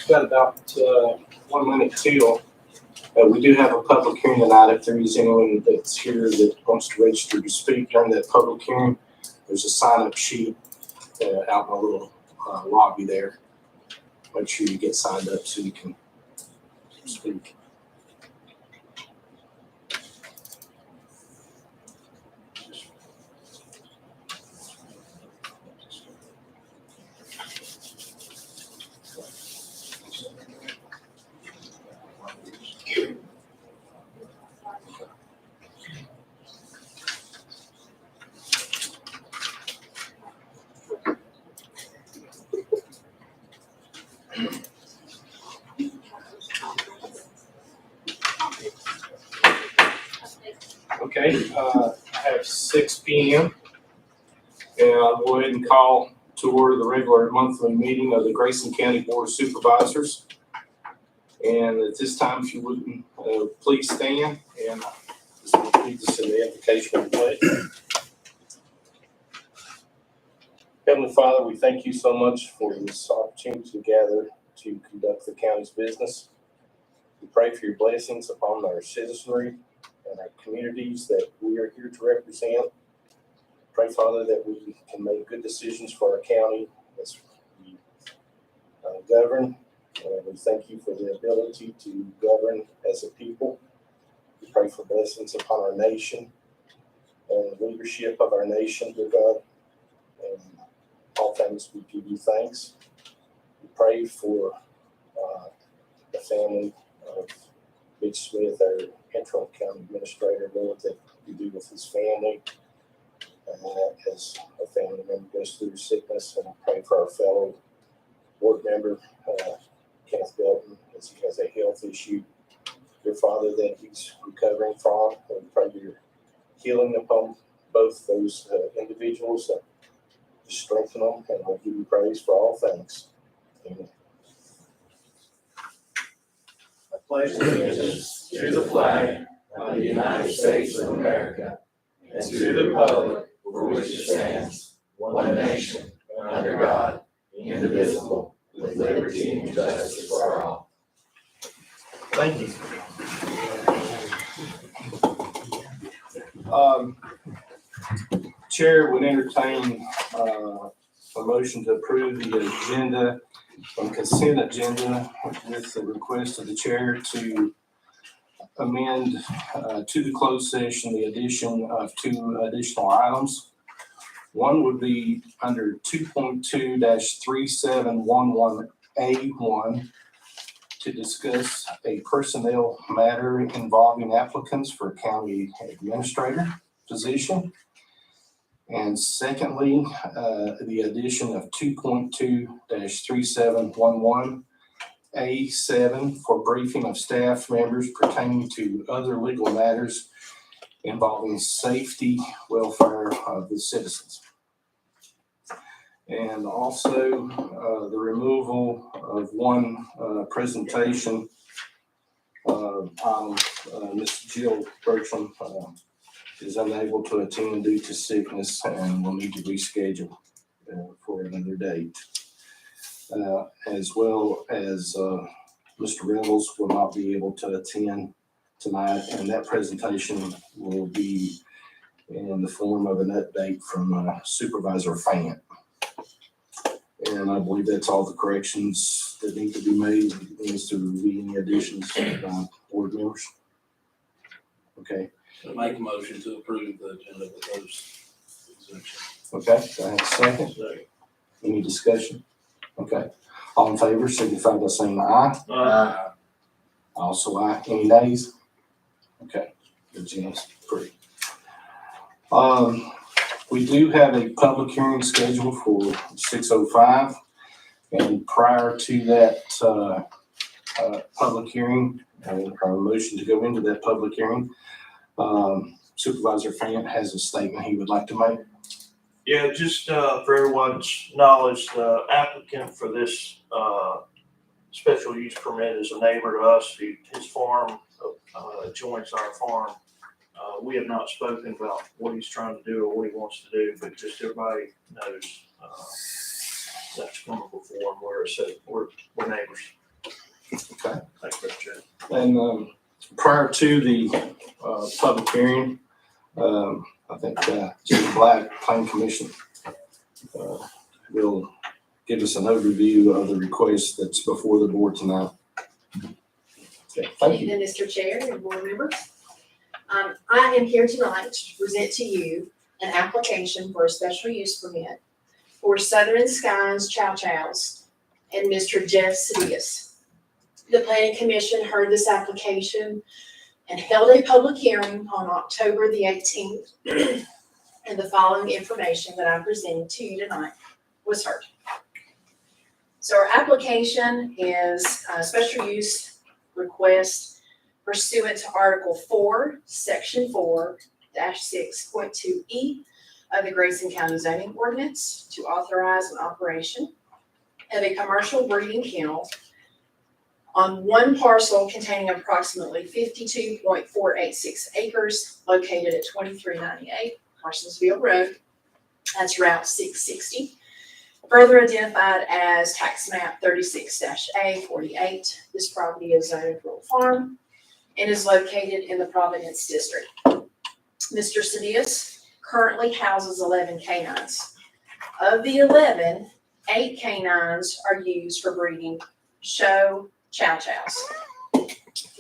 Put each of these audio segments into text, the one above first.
got about 1 minute till. We do have a public hearing tonight. If there is anyone that's here that wants to register to speak during that public hearing, there's a sign-up sheet out in the little lobby there. Make sure you get signed up so you can speak. Okay, I have 6 p.m. and I'll go ahead and call to order the regular monthly meeting of the Grayson County Board of Supervisors. And at this time, if you wouldn't please stand, and just want to read this in the application of the pledge. Heavenly Father, we thank you so much for this opportunity to gather to conduct the county's business. We pray for your blessings upon our citizenry and our communities that we are here to represent. Pray, Father, that we can make good decisions for our county as we govern. And we thank you for the ability to govern as a people. We pray for blessings upon our nation and the leadership of our nation, dear God. And all things we give you thanks. We pray for the family of Mitch Smith, our interim county administrator, Lord, that you do with his family. As a family member goes through sickness, and pray for our fellow board member, Kenneth Belton, as he has a health issue. Dear Father, that he's recovering from, and we pray your healing upon both those individuals, to strengthen them, and we'll give you praise for all things. Amen. I pledge allegiance to the flag of the United States of America and to the republic for which it stands, one nation, under God, indivisible, with liberty and justice for all. Thank you. Chair would entertain a motion to approve the agenda and consent agenda with the request of the chair to amend to the closed session the addition of 2 additional items. One would be under 2.2-3711A1 to discuss a personnel matter involving applicants for county administrator position. And secondly, the addition of 2.2-3711A7 for briefing of staff members pertaining to other legal matters involving safety, welfare of the citizens. And also the removal of 1 presentation on Ms. Jill Bertram is unable to attend due to sickness and will need to reschedule for another date. As well as Mr. Reynolds will not be able to attend tonight, and that presentation will be in the form of an update from Supervisor Fant. And I believe that's all the corrections that need to be made. Needs to be any additions by board members. Okay. I make a motion to approve the agenda with those exemptions. Okay, do I have a second? Any discussion? Okay. All in favor, signify by saying aye. Aye. Also aye. Any nays? Okay, the agenda's approved. We do have a public hearing scheduled for 6:05, and prior to that public hearing, our motion to go into that public hearing, Supervisor Fant has a statement he would like to make. Yeah, just for everyone's knowledge, the applicant for this special use permit is a neighbor to us. His farm joins our farm. We have not spoken about what he's trying to do or what he wants to do, but just everybody knows that's come before, and we're neighbors. Okay. Thanks, Mr. Chair. And prior to the public hearing, I think Jim Black, Planning Commission, will give us an overview of the request that's before the board tonight. Okay, thank you. And Mr. Chair and board members, I am here tonight to present to you an application for a special use permit for Southern Skies Chow Chows and Mr. Jeff Cedius. The Planning Commission heard this application and held a public hearing on October the 18th. And the following information that I'm presenting to you tonight was heard. So our application is a special use request pursuant to Article 4, Section 4-6.2E of the Grayson County zoning ordinance to authorize an operation of a commercial breeding kennel on one parcel containing approximately 52.486 acres located at 2398 Parsonsville Road. That's Route 660. Further identified as tax map 36-A48. This property is zoned rural farm and is located in the Providence District. Mr. Cedius currently houses 11 canines. Of the 11, 8 canines are used for breeding show chow chows.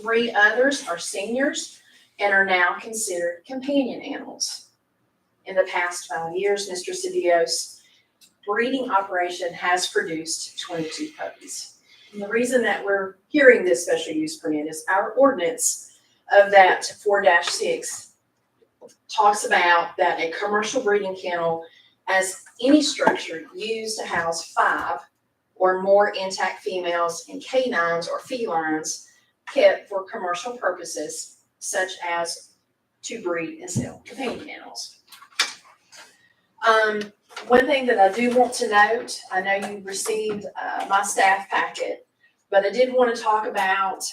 3 others are seniors and are now considered companion animals. In the past 5 years, Mr. Cedius' breeding operation has produced 22 puppies. And the reason that we're hearing this special use permit is our ordinance of that 4-6 talks about that a commercial breeding kennel as any structure used to house 5 or more intact females and canines or felines kept for commercial purposes, such as to breed and sell companion animals. One thing that I do want to note, I know you received my staff packet, but I did want to talk about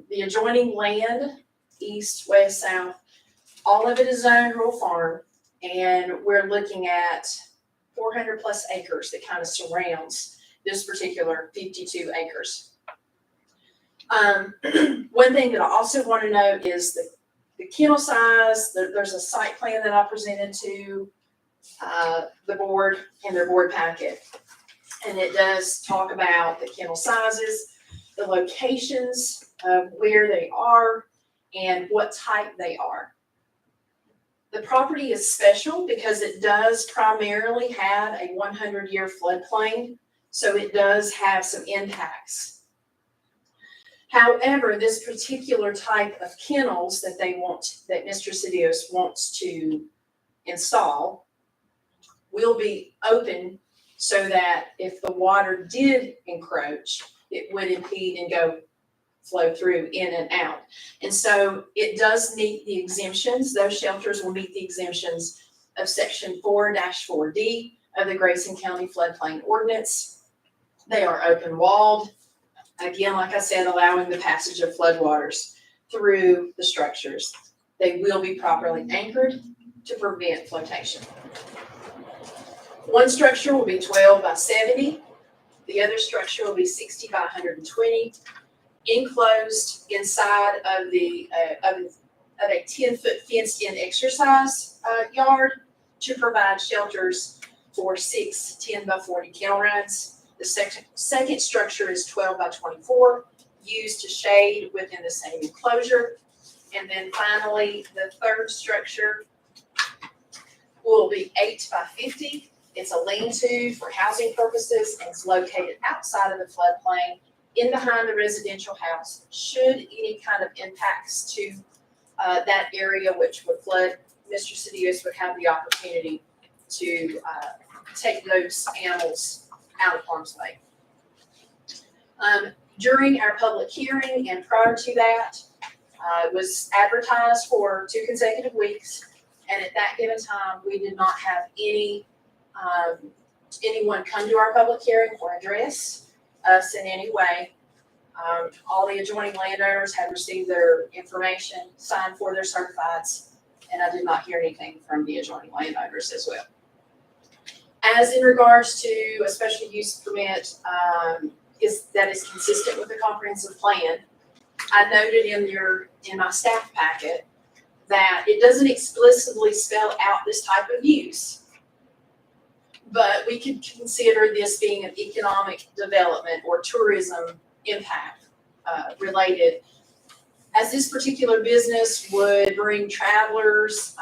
the adjoining land, east, west, south. All of it is zoned rural farm, and we're looking at 400 plus acres that kind of surrounds this particular 52 acres. One thing that I also want to note is the kennel size. There's a site plan that I presented to the board in their board packet. And it does talk about the kennel sizes, the locations of where they are, and what type they are. The property is special because it does primarily have a 100-year floodplain, so it does have some impacts. However, this particular type of kennels that that Mr. Cedius wants to install will be open so that if the water did encroach, it would impede and flow through in and out. And so it does meet the exemptions. Those shelters will meet the exemptions of Section 4-4D of the Grayson County Floodplain Ordinance. They are open walled. Again, like I said, allowing the passage of floodwaters through the structures. They will be properly anchored to prevent flotation. One structure will be 12 by 70. The other structure will be 60 by 120, enclosed inside of a 10-foot fenced-in exercise yard to provide shelters for 6 10 by 40 kennel runs. The second structure is 12 by 24, used to shade within the same enclosure. And then finally, the third structure will be 8 by 50. It's a lean-to for housing purposes, and it's located outside of the floodplain in behind the residential house. Should any kind of impacts to that area which would flood, Mr. Cedius would have the opportunity to take those animals out of harm's way. During our public hearing and prior to that, it was advertised for 2 consecutive weeks, and at that given time, we did not have anyone come to our public hearing or address us in any way. All the adjoining landowners had received their information, signed for their certifieds, and I did not hear anything from the adjoining landowners as well. As in regards to a special use permit that is consistent with the comprehensive plan. I noted in my staff packet that it doesn't explicitly spell out this type of use, but we could consider this being an economic development or tourism impact related, as this particular business would bring travelers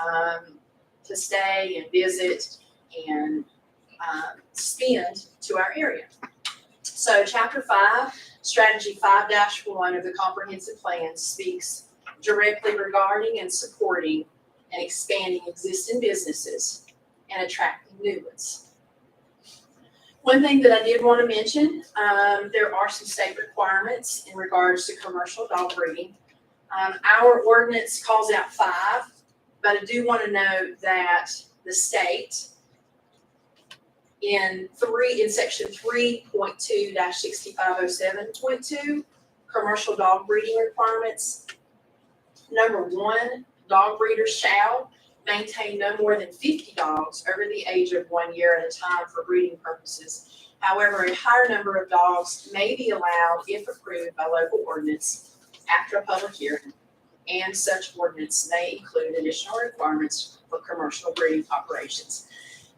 to stay and visit and spend to our area. So Chapter 5, Strategy 5-1 of the Comprehensive Plan speaks directly regarding and supporting and expanding existing businesses and attracting new ones. One thing that I did want to mention, there are some state requirements in regards to commercial dog breeding. Our ordinance calls out 5, but I do want to note that the state in section 3.2-6507.2, commercial dog breeding requirements. Number 1, dog breeders shall maintain no more than 50 dogs over the age of 1 year at a time for breeding purposes. However, a higher number of dogs may be allowed if approved by local ordinance after a public hearing, and such ordinance may include additional requirements for commercial breeding operations.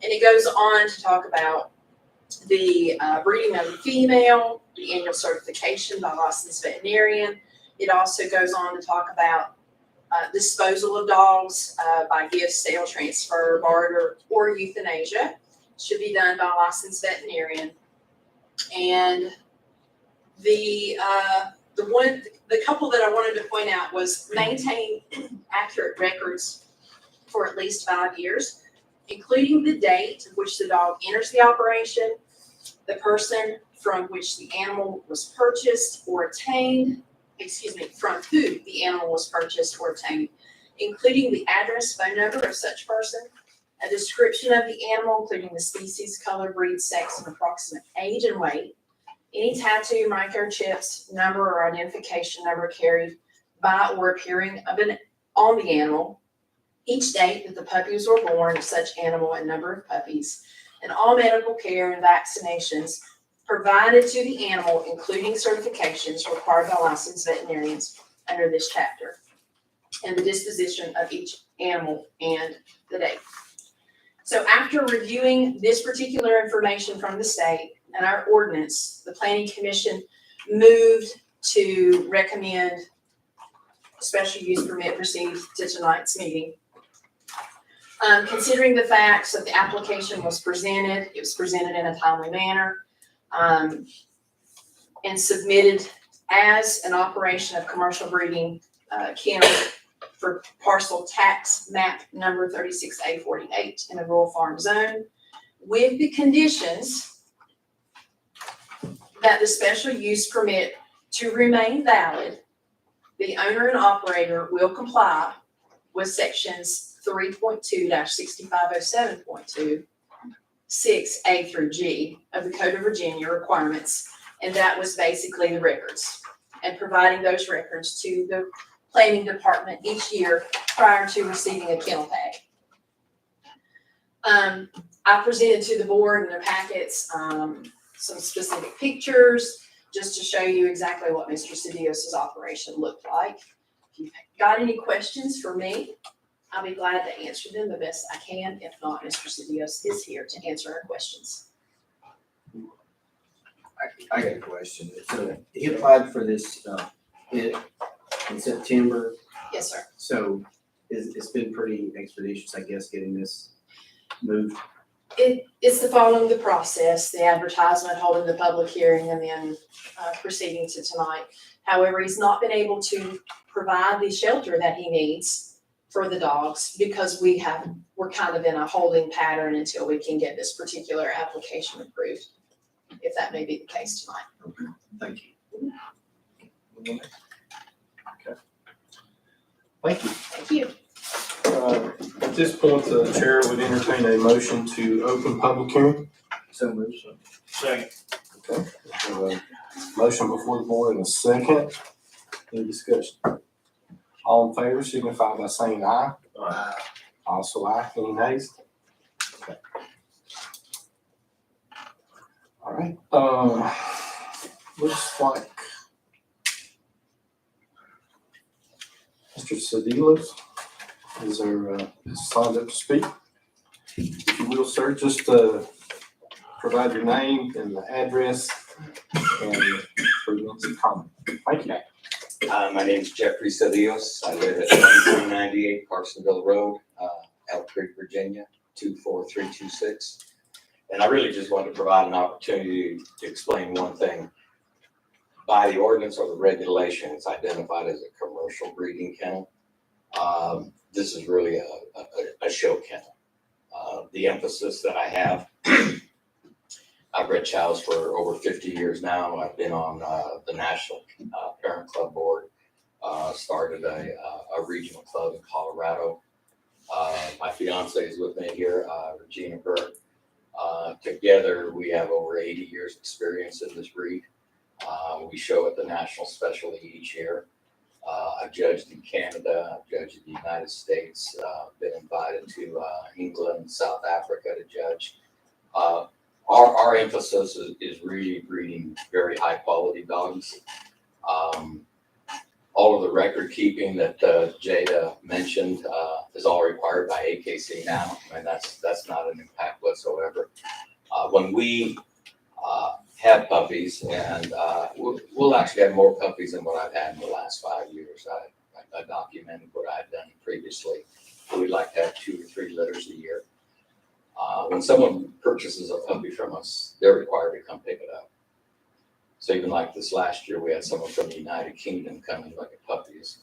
And it goes on to talk about the breeding of a female, the annual certification by licensed veterinarian. It also goes on to talk about disposal of dogs by gift, sale, transfer, barter, or euthanasia. Should be done by a licensed veterinarian. And the couple that I wanted to point out was maintain accurate records for at least 5 years, including the date of which the dog enters the operation, the person from which the animal was purchased or obtained, from who the animal was purchased or obtained, including the address, phone number of such person, a description of the animal, including the species, color, breed, sex, and approximate age and weight, any tattoo, microchips, number or identification number carried by or appearing on the animal, each date that the puppies were born of such animal and number of puppies, and all medical care and vaccinations provided to the animal, including certifications required by licensed veterinarians under this chapter, and the disposition of each animal and the date. So after reviewing this particular information from the state and our ordinance, the Planning Commission moved to recommend a special use permit received to tonight's meeting. Considering the facts that the application was presented, it was presented in a timely manner, and submitted as an operation of commercial breeding kennel for parcel tax map number 36A48 in a rural farm zone, with the conditions that the special use permit to remain valid, the owner and operator will comply with sections 3.2-6507.2, 6A through G of the Code of Virginia requirements, and that was basically the records, and providing those records to the planning department each year prior to receiving a kennel tag. I presented to the board in their packets some specific pictures just to show you exactly what Mr. Cedios' operation looked like. If you've got any questions for me, I'll be glad to answer them the best I can. If not, Mr. Cedios is here to answer our questions. I got a question. So he applied for this in September, Yes, sir. so it's been pretty expeditious, I guess, getting this moved. It's the following the process, the advertisement, holding the public hearing, and then proceeding to tonight. However, he's not been able to provide the shelter that he needs for the dogs because we're kind of in a holding pattern until we can get this particular application approved, if that may be the case tonight. Okay, thank you. Thank you. Thank you. At this point, the chair would entertain a motion to open public hearing. So moved. Second. Okay. We have a motion before the board in a second. Any discussion? All in favor signify by saying aye. Aye. Also aye. Any nays? Okay. All right. Looks like Mr. Sedilos is signed up to speak. If you will, sir, just provide your name and the address and present some comment. Thank you. My name is Jeffrey Cedillos. I live at 2398 Carsonville Road, Elk Creek, Virginia, 24326. And I really just wanted to provide an opportunity to explain one thing. By the ordinance or the regulation, it's identified as a commercial breeding kennel. This is really a show kennel. The emphasis that I have, I've bred chows for over 50 years now. I've been on the National Parent Club Board, started a regional club in Colorado. My fiance is with me here, Regina Burke. Together, we have over 80 years experience in this breed. We show at the National Specialty each year. I've judged in Canada, I've judged in the United States, been invited to England, South Africa to judge. Our emphasis is really breeding very high quality dogs. All of the record keeping that Jada mentioned is all required by AKC now, and that's not an impact whatsoever. When we have puppies, and we'll actually have more puppies than what I've had in the last 5 years. I documented what I've done previously. We'd like to have 2 or 3 litters a year. When someone purchases a puppy from us, they're required to come pick it up. So even like this last year, we had someone from the United Kingdom come and look at puppies.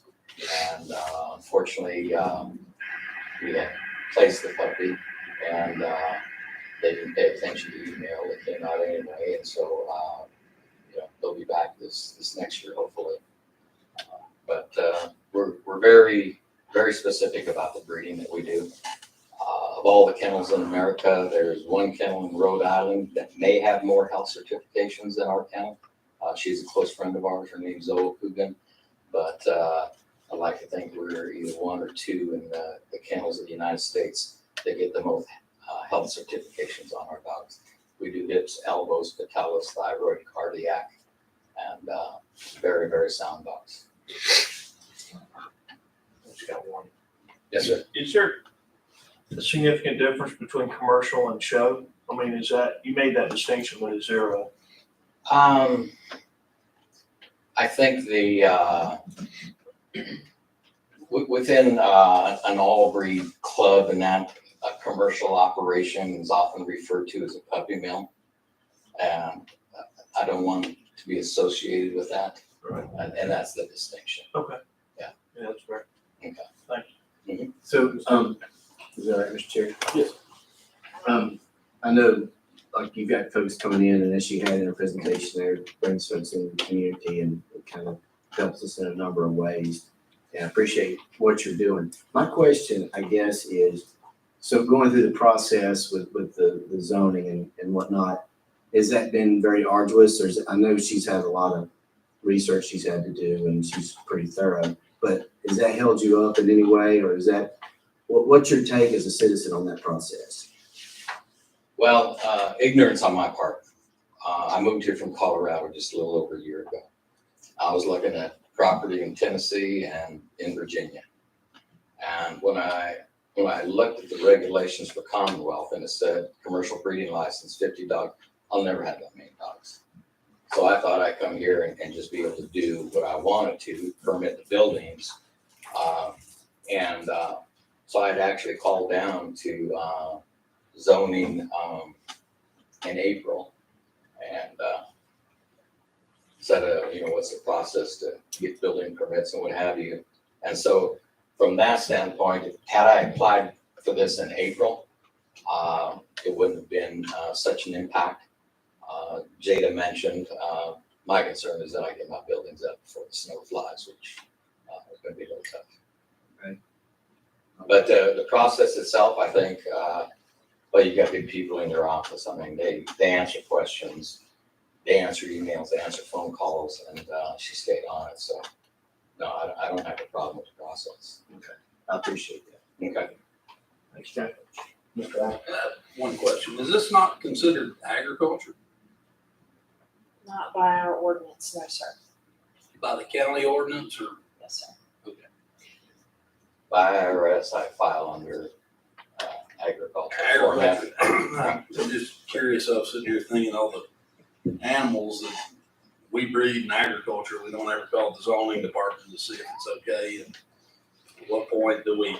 And unfortunately, we had placed the puppy, and they didn't pay attention to email. They came out anyway, and so they'll be back this next year, hopefully. But we're very, very specific about the breeding that we do. Of all the kennels in America, there's one kennel in Rhode Island that may have more health certifications than our kennel. She's a close friend of ours. Her name's Zoe Coogan. But I like to think we're either 1 or 2 in the kennels of the United States that get the most health certifications on our dogs. We do hips, elbows, patellas, thyroid, cardiac, and very, very sound dogs. Just got one. Yes, sir. Is there a significant difference between commercial and show? I mean, is that, you made that distinction, but is there a? I think within an all breed club, and that a commercial operation is often referred to as a puppy mill, and I don't want to be associated with that. Right. And that's the distinction. Okay. Yeah. Yeah, that's fair. Okay. Thank you. So, is that right, Mr. Chair? Yes. I know, like, you've got folks coming in, and as she had in her presentation there, brings folks in the community, and it kind of helps us in a number of ways. And I appreciate what you're doing. My question, I guess, is, so going through the process with the zoning and whatnot, has that been very arduous? Or I know she's had a lot of research she's had to do, and she's pretty thorough, but has that held you up in any way, or is that, what's your take as a citizen on that process? Well, ignorance on my part. I moved here from Colorado just a little over a year ago. I was looking at property in Tennessee and in Virginia. And when I looked at the regulations for Commonwealth, and it said commercial breeding license, 50 dogs, I'll never have that many dogs. So I thought I'd come here and just be able to do what I wanted to, permit the buildings. So I'd actually called down to zoning in April and said, what's the process to get building permits and what have you. And so from that standpoint, had I applied for this in April, it wouldn't have been such an impact. Jada mentioned, my concern is that I get my buildings up before the snow flies, which is going to be a little tough. Right. But the process itself, I think, you got big people in your office. I mean, they answer questions, they answer emails, they answer phone calls, and she stayed on it. So, no, I don't have a problem with the process. Okay, I appreciate that. Okay. Thanks, Jeff. One question, is this not considered agriculture? Not by our ordinance, no, sir. By the county ordinance or? Yes, sir. By IRS, I file under agriculture. I'm just curious, I was sitting here thinking all the animals that we breed in agriculture, we don't ever call the zoning department to see if it's okay. And at what point do we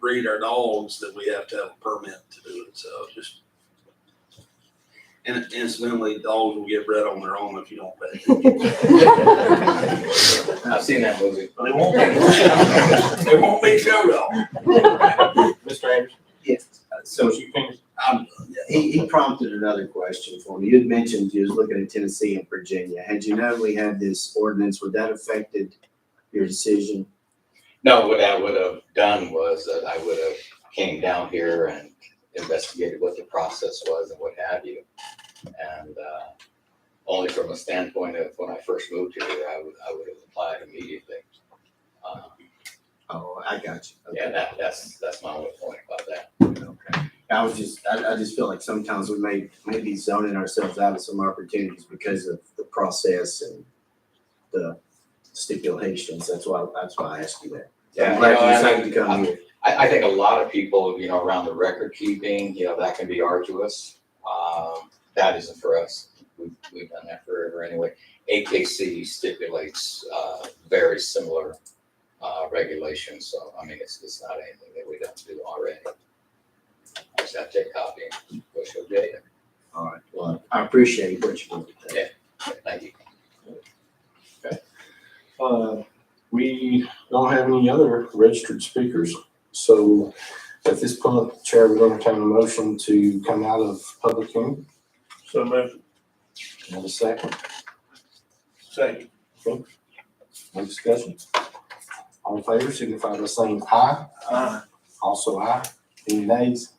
breed our dogs that we have to have a permit to do it? So just, and incidentally, dogs will get bred on their own if you don't pay attention. I've seen that movie. They won't be, they won't be show dog. Mr. Anderson? Yes. So You finished? I'm done, yeah. he prompted another question for me. You had mentioned you was looking at Tennessee and Virginia. Had you known we had this ordinance, would that affected your decision? No, what I would have done was that I would have came down here and investigated what the process was and what have you. And only from a standpoint of when I first moved here, I would have applied immediately. Oh, I got you. Yeah, that's my only point about that. Okay. I just feel like sometimes we may be zoning ourselves out of some opportunities because of the process and the stipulations. That's why I asked you that. I'm glad you decided to come here. I think a lot of people, around the record keeping, that can be arduous. That isn't for us. We've done that forever anyway. AKC stipulates very similar regulations, so I mean it's not anything that we don't do already. I just have to take a copy and go show Jada. All right. Well, I appreciate what you're doing today. Thank you. We don't have any other registered speakers, so at this point, the Chair would entertain a motion to come out of public hearing. So moved. Have a second. Second. No discussion. All in favor, signify by saying aye. Aye. Also aye. Any nays?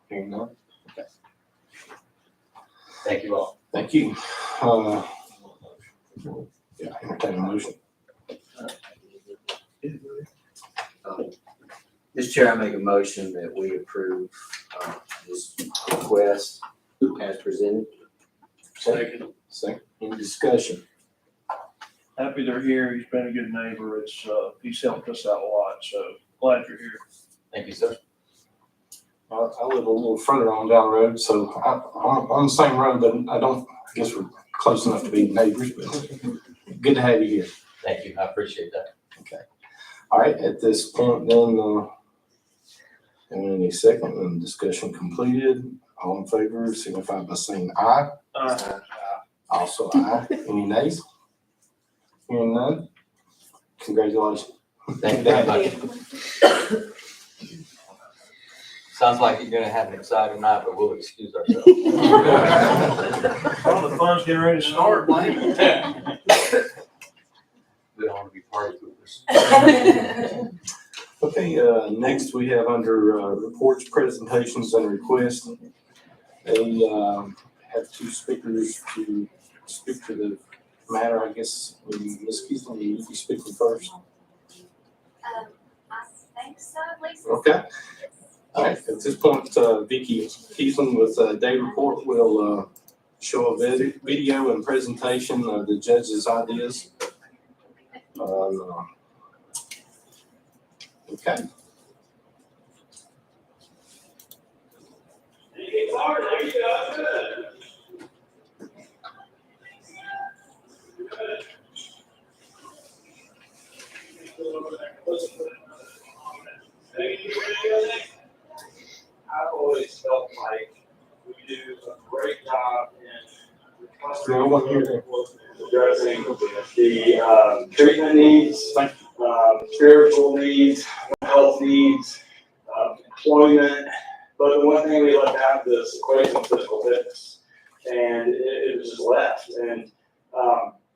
Hearing none. Thank you all. Thank you. Yeah, entertain a motion. Mr. Chair, I make a motion that we approve this request as presented. Second. Second, any discussion? Happy they're here. He's been a good neighbor. He's helped us out a lot, so glad you're here. Thank you, sir. I live a little further on down the road, so I'm on the same road, but I guess we're close enough to be neighbors, but good to have you here. Thank you. I appreciate that. Okay. All right, at this point then, any second and discussion completed, all in favor signify by saying aye. Aye. Also aye. Any nays? Hearing none. Congratulations. Thank you very much. Sounds like you're gonna have an exciting night, but we'll excuse ourselves. Well, the fun's getting ready to start, Mike. We don't want to be party poopers. Okay, next we have under reports, presentations, and requests. They have two speakers to speak to the matter. I guess Ms. Keeslin, you be speaking first. I think so, Lisa. Okay. All right, at this point, Vicki Keeslin with Day Report will show a video and presentation of the judge's ideas. Okay. I've always felt like we do a great job in No one here. addressing the treatment needs, spiritual needs, health needs, employment. But the one thing we left out of this equation is physical fitness, and it was just left. And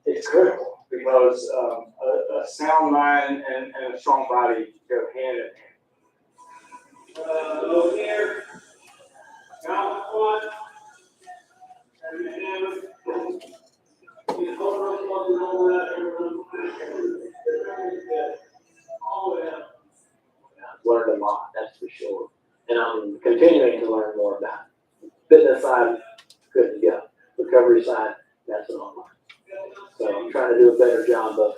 it's critical because a sound mind and a strong body go hand in hand. Look here. Now, one. And then, learned a lot, that's for sure. And I'm continuing to learn more about it. Fitness side, good to go. Recovery side, That's what I'm like. So I'm trying to do a better job of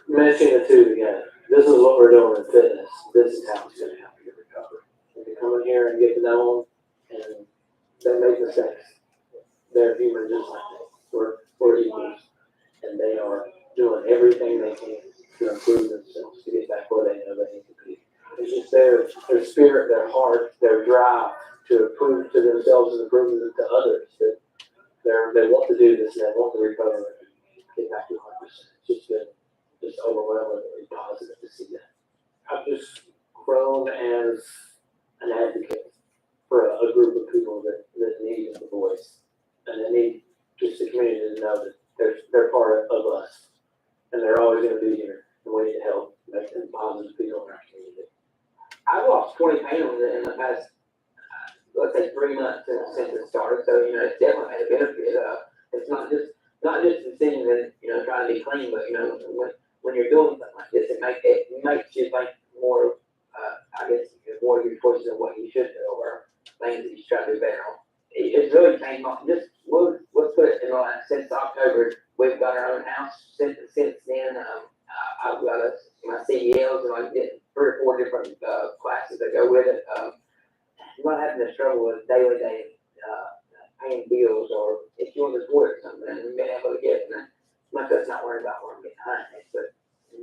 matching the two together. This is what we're doing in fitness. This is how it's gonna help you recover. If you come in here and get to know them and they make mistakes, they're human just like us. We're equals. And they are doing everything they can to improve themselves, to get back where they know they need to be. It's just their spirit, their heart, their drive to prove to themselves and prove to others that they want to do this and they want to recover and get back to 100%. It's just been just overwhelmingly positive to see that. I've just grown as an advocate for a group of people that need the voice and that need just the community to know that they're part of us and they're always going to be here and we need to help make them positive people in our community. I've lost 20 pounds in the past, let's say 3 months since it started, so it's definitely made a benefit. It's not just the thing that trying to be clean, but when you're doing something like this, it makes you think more. I guess more of your choices of what you should do or things that you should try to do better on. It's really changed my let's put it in the last since October. We've got our own house since then. I've got my CDLs and I get 3 or 4 different classes that go with it. I'm not having to struggle with daily paying bills or if you want to work something and being able to get it. My cut's not worried about where I'm getting high, but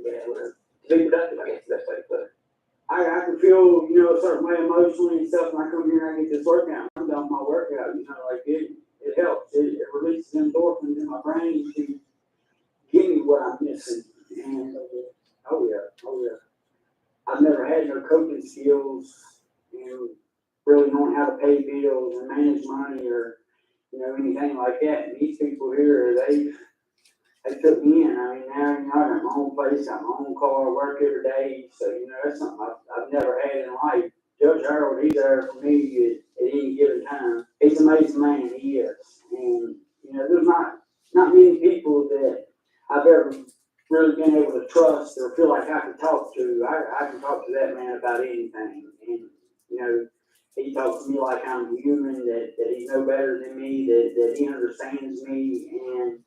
being able to be productive, I guess is the best way to put it. I can feel, a certain way emotionally and stuff when I come here and I get this workout. I'm done with my workout, like it helps. It releases endorphins in my brain to give me what I'm missing. And oh yeah. I've never had no coping skills and really knowing how to pay bills and manage money or, anything like that. And these people here, they took me in. I mean, now, I got my own place, I got my own car, work every day. So, that's something I've never had in life. Judge Harold, he's there for me at any given time. He's an amazing man, he is. And, there's not many people that I've ever really been able to trust or feel like I can talk to. I can talk to that man about anything. And, he talks to me like I'm human, that he's no better than me, that he understands me, and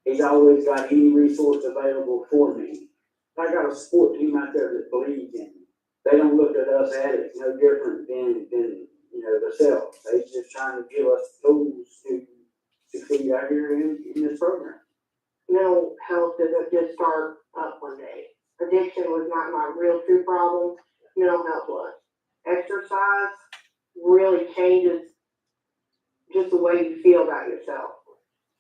he's always got any resource available for me. I got a support team out there that believes in me. They don't look at us addicts no different than themselves. They're just trying to give us tools to succeed out here in this program. Mental health didn't just start up one day. Addiction was not my real true problem. Mental health was. Exercise really changes just the way you feel about yourself.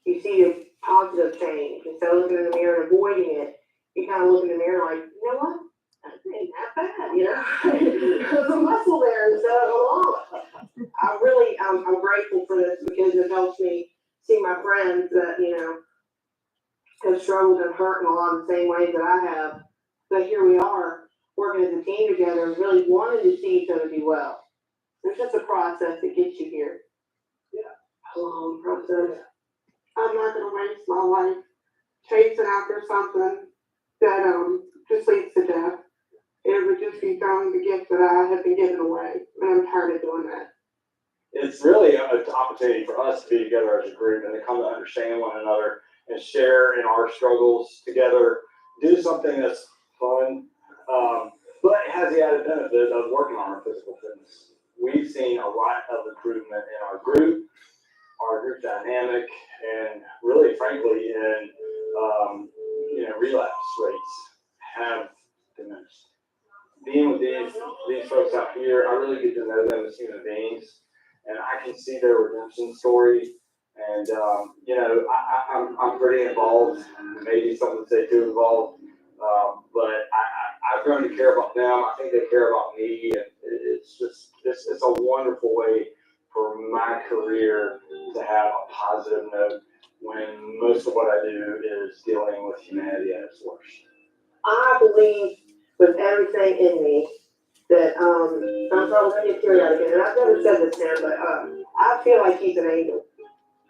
You see a positive change. Instead of looking in the mirror and avoiding it, you kind of look in the mirror like, you know what? That ain't that bad, There's a muscle there instead of a lot. I'm grateful for this because it helps me see my friends that, have struggled and hurt in a lot of the same ways that I have. But here we are, working as a team together and really wanting to see each other do well. There's just a process that gets you here. Yeah. A long process. I'm not going to waste my life chasing after something that just leads to death. It would just be throwing the gift that I have been given away. And I'm tired of doing that. It's really an opportunity for us to be together as a group and to come to understand one another and share in our struggles together, do something that's fun, but it has the added benefit of working on our physical fitness. We've seen a lot of improvement in our group dynamic, and really, frankly, in relapse rates have diminished. Being with these folks out here, I really get to know them as human beings, and I can see their redemption story. And I'm pretty involved. Maybe some would say too involved, but I've grown to care about them. I think they care about me, and it's a wonderful way for my career to have a positive note when most of what I do is dealing with humanity at its worst. I believe with everything in me that I'm probably going to get teary-eyed again, and I've never said this to him, but I feel like he's an angel.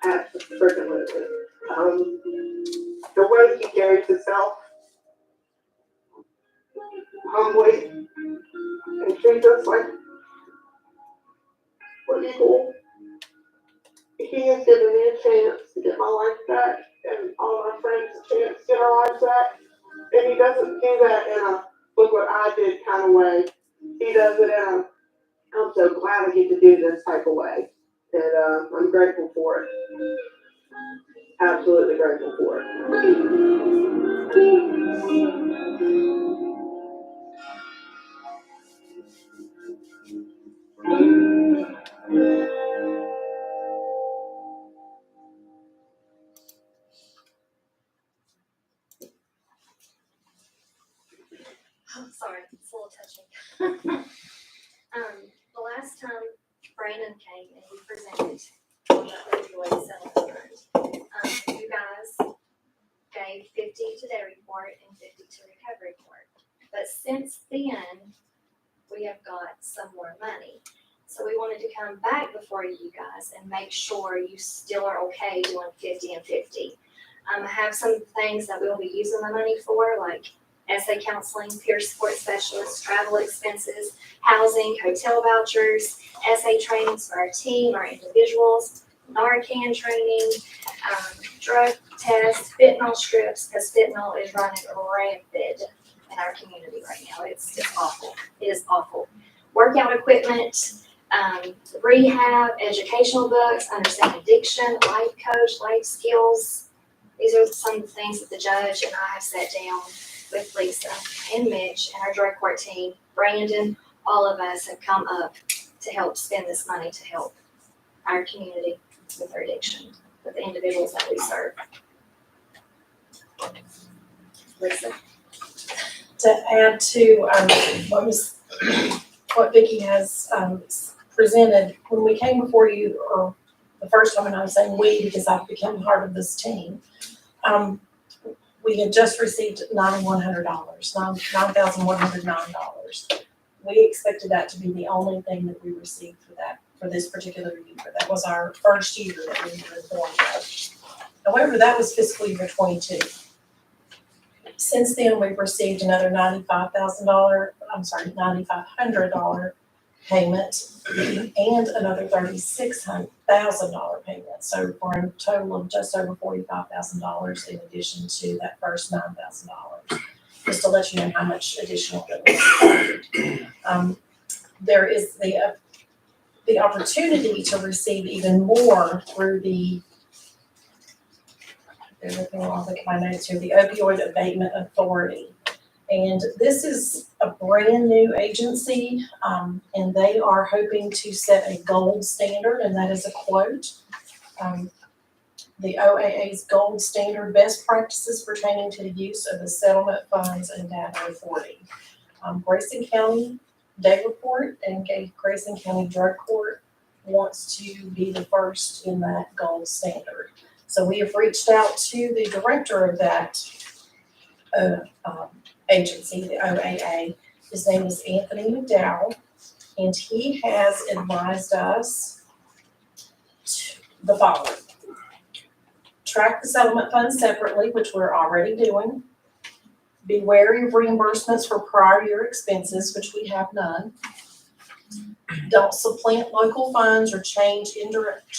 Absolutely. The way he carries himself, humbly, and treats us like we're equal. He he has given me a chance to get my life back and all my friends a chance to get our lives back. And he doesn't do that in a look what I did kind of way. He does it in a I'm so glad I get to do this type of way. And I'm grateful for it. Absolutely grateful for it. Oh, sorry, it's a little touching. The last time Brandon came and he presented on the opioid settlement fund, you guys gave 50 to their report and 50 to recovery report. But since then, we have got some more money. So we wanted to come back before you guys and make sure you still are okay doing 50 and 50. I have some things that we'll be using the money for, like essay counseling, peer support specialists, travel expenses, housing, hotel vouchers, essay trainings for our team, our individuals, Narcan training, drug tests, fentanyl strips, because fentanyl is running rampant in our community right now. It's awful. It is awful. Workout equipment, rehab, educational books, understanding addiction, life coach, life skills. These are some of the things that the judge and I have sat down with Lisa and Mitch and our drug court team, Brandon, all of us have come up to help spend this money to help our community with their addiction, with the individuals that we serve. Lisa? To add to what Vicki has presented, when we came before you, or the first time, and I'm saying we because I've become part of this team, we had just received $9,100, $9,109. We expected that to be the only thing that we received for this particular year. That was our first year that we were informed of. However, that was fiscal year 22. Since then, we've received another $9,500 payment and another $36,000 payment. So for a total of just over $45,000 in addition to that first $9,000. Just to let you know how much additional that was. There is the opportunity to receive even more through the Opioid Abatement Authority. And this is a brand new agency, and they are hoping to set a gold standard, and that is a quote. The OAA's gold standard best practices pertaining to the use of the settlement funds and data reporting. Grayson County Day Report and Grayson County Drug Court wants to be the first in that gold standard. So we have reached out to the director of that agency, the OAA. His name is Anthony McDowell, and he has advised us the following. Track the settlement funds separately, which we're already doing. Be wary of reimbursements for prior year expenses, which we have none. Don't supplant local funds or change indirect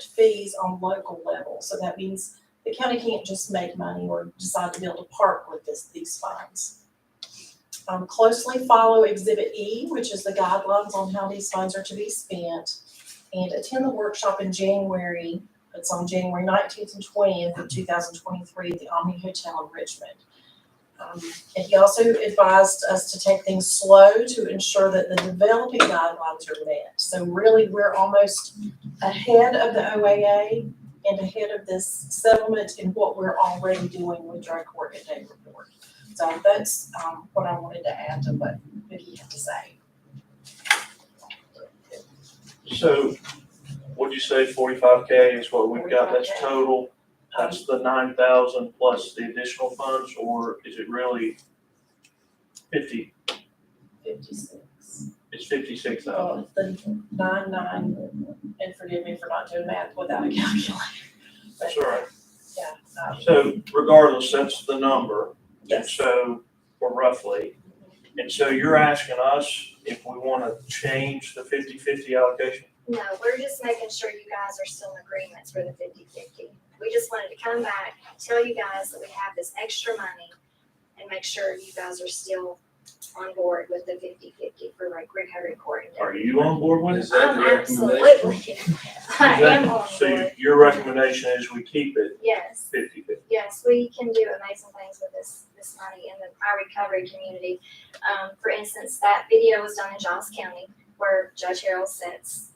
fees on local level. So that means the county can't just make money or decide to build a park with these funds. Closely follow Exhibit E, which is the guidelines on how these funds are to be spent, and attend the workshop in January. It's on January 19th and 20th of 2023 at the Omni Hotel in Richmond. And he also advised us to take things slow to ensure that the developing guidelines are met. So really, we're almost ahead of the OAA and ahead of this settlement in what we're already doing with drug court and day report. So that's what I wanted to add to what Vicki had to say. So what'd you say, 45K is what we've got, that's 45K. total? That's the 9,000 plus the additional funds, or is it really 50? 56. It's 56,000. Well, the 99, and forgive me for not doing math without a calculator. That's all right. Yeah. So regardless, that's the number. And Yes. so, or roughly. And so you're asking us if we want to change the 50-50 allocation? No, we're just making sure you guys are still in agreements for the 50-50. We just wanted to come back, tell you guys that we have this extra money and make sure you guys are still on board with the 50-50 for like recovery court. Are you on board with it? Is that the recommendation? Absolutely. I am on So board. your recommendation is we keep it Yes. 50-50? Yes, we can do amazing things with this money in our recovery community. For instance, that video was done in Giles County where Judge Harrell sits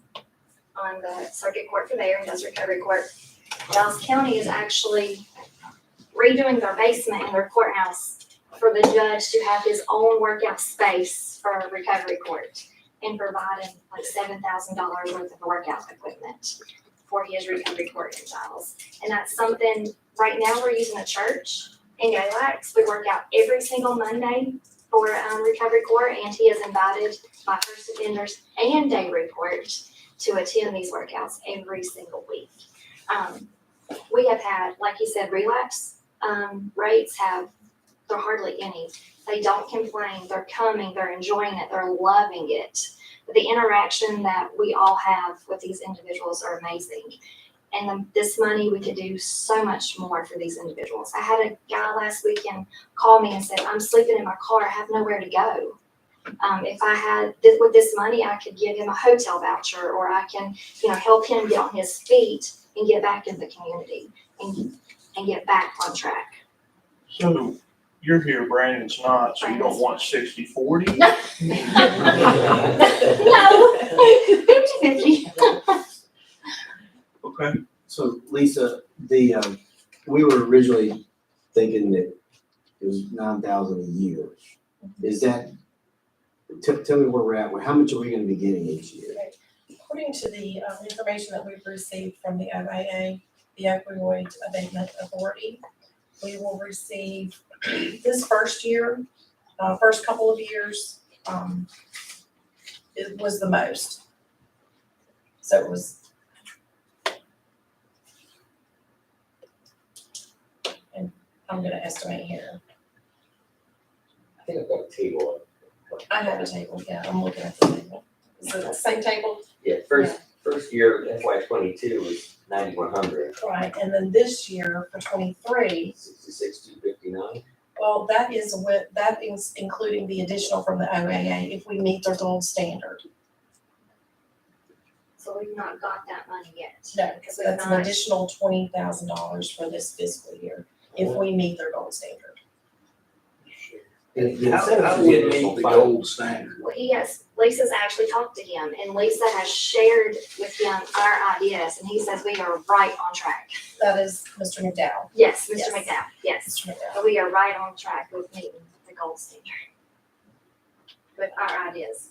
on the circuit court conveyor and does recovery court. Giles County is actually redoing their basement in their courthouse for the judge to have his own workout space for recovery court and providing like $7,000 worth of workout equipment for his recovery court in Giles. And that's something, right now we're using a church in Galax. We work out every single Monday for recovery court, and he has invited my first offenders and day report to attend these workouts every single week. We have had, like you said, relapse rates they're hardly any. They don't complain, they're coming, they're enjoying it, they're loving it. But the interaction that we all have with these individuals are amazing. And this money, we could do so much more for these individuals. I had a guy last weekend call me and said, I'm sleeping in my car, I have nowhere to go. If I had, with this money, I could give him a hotel voucher, or I can, help him get on his feet and get back in the community and get back on track. So you're here, Brandon's not, so you don't want 60-40? No. No, 50-50. Okay. So Lisa, we were originally thinking that it was $9,000 a year. Is that, tell me where we're at, how much are we gonna be getting each year? According to the information that we've received from the OAA, the Opioid Abatement Authority, we will receive this first year, first couple of years, it was the most. So it was, and I'm gonna estimate here. I think I've got a table. I have a table, yeah, I'm looking at the table. Is it the same table? Yeah, first year FY 22 was 9,100. Right, and then this year for 23, 66,259. well, that is including the additional from the OAA if we meet their gold standard. So we've not got that money yet. No, Because we've that's an not, additional $20,000 for this fiscal year if we meet their gold standard. And the How incentives do we we get meet the gold standard? well, Lisa's actually talked to him, and Lisa has shared with him our ideas, and he says we are right on track. That is Mr. McDowell. Yes, Mr. Yes. McDowell, yes. Mr. McDowell. But we are right on track with meeting the gold standard with our ideas.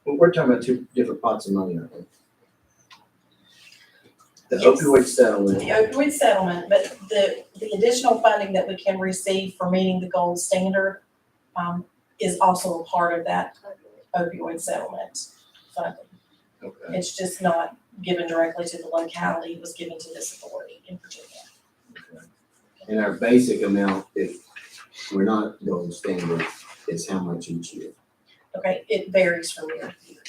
We're talking about two different pots of money, aren't we? The Yes. opioid settlement, The opioid settlement, but the additional funding that we can receive for meeting the gold standard is also a part of that opioid settlement funding. okay. It's just not given directly to the locality, it was given to this authority in Virginia. And our basic amount, if we're not gold standard, is how much each year? Okay, it varies from year to year.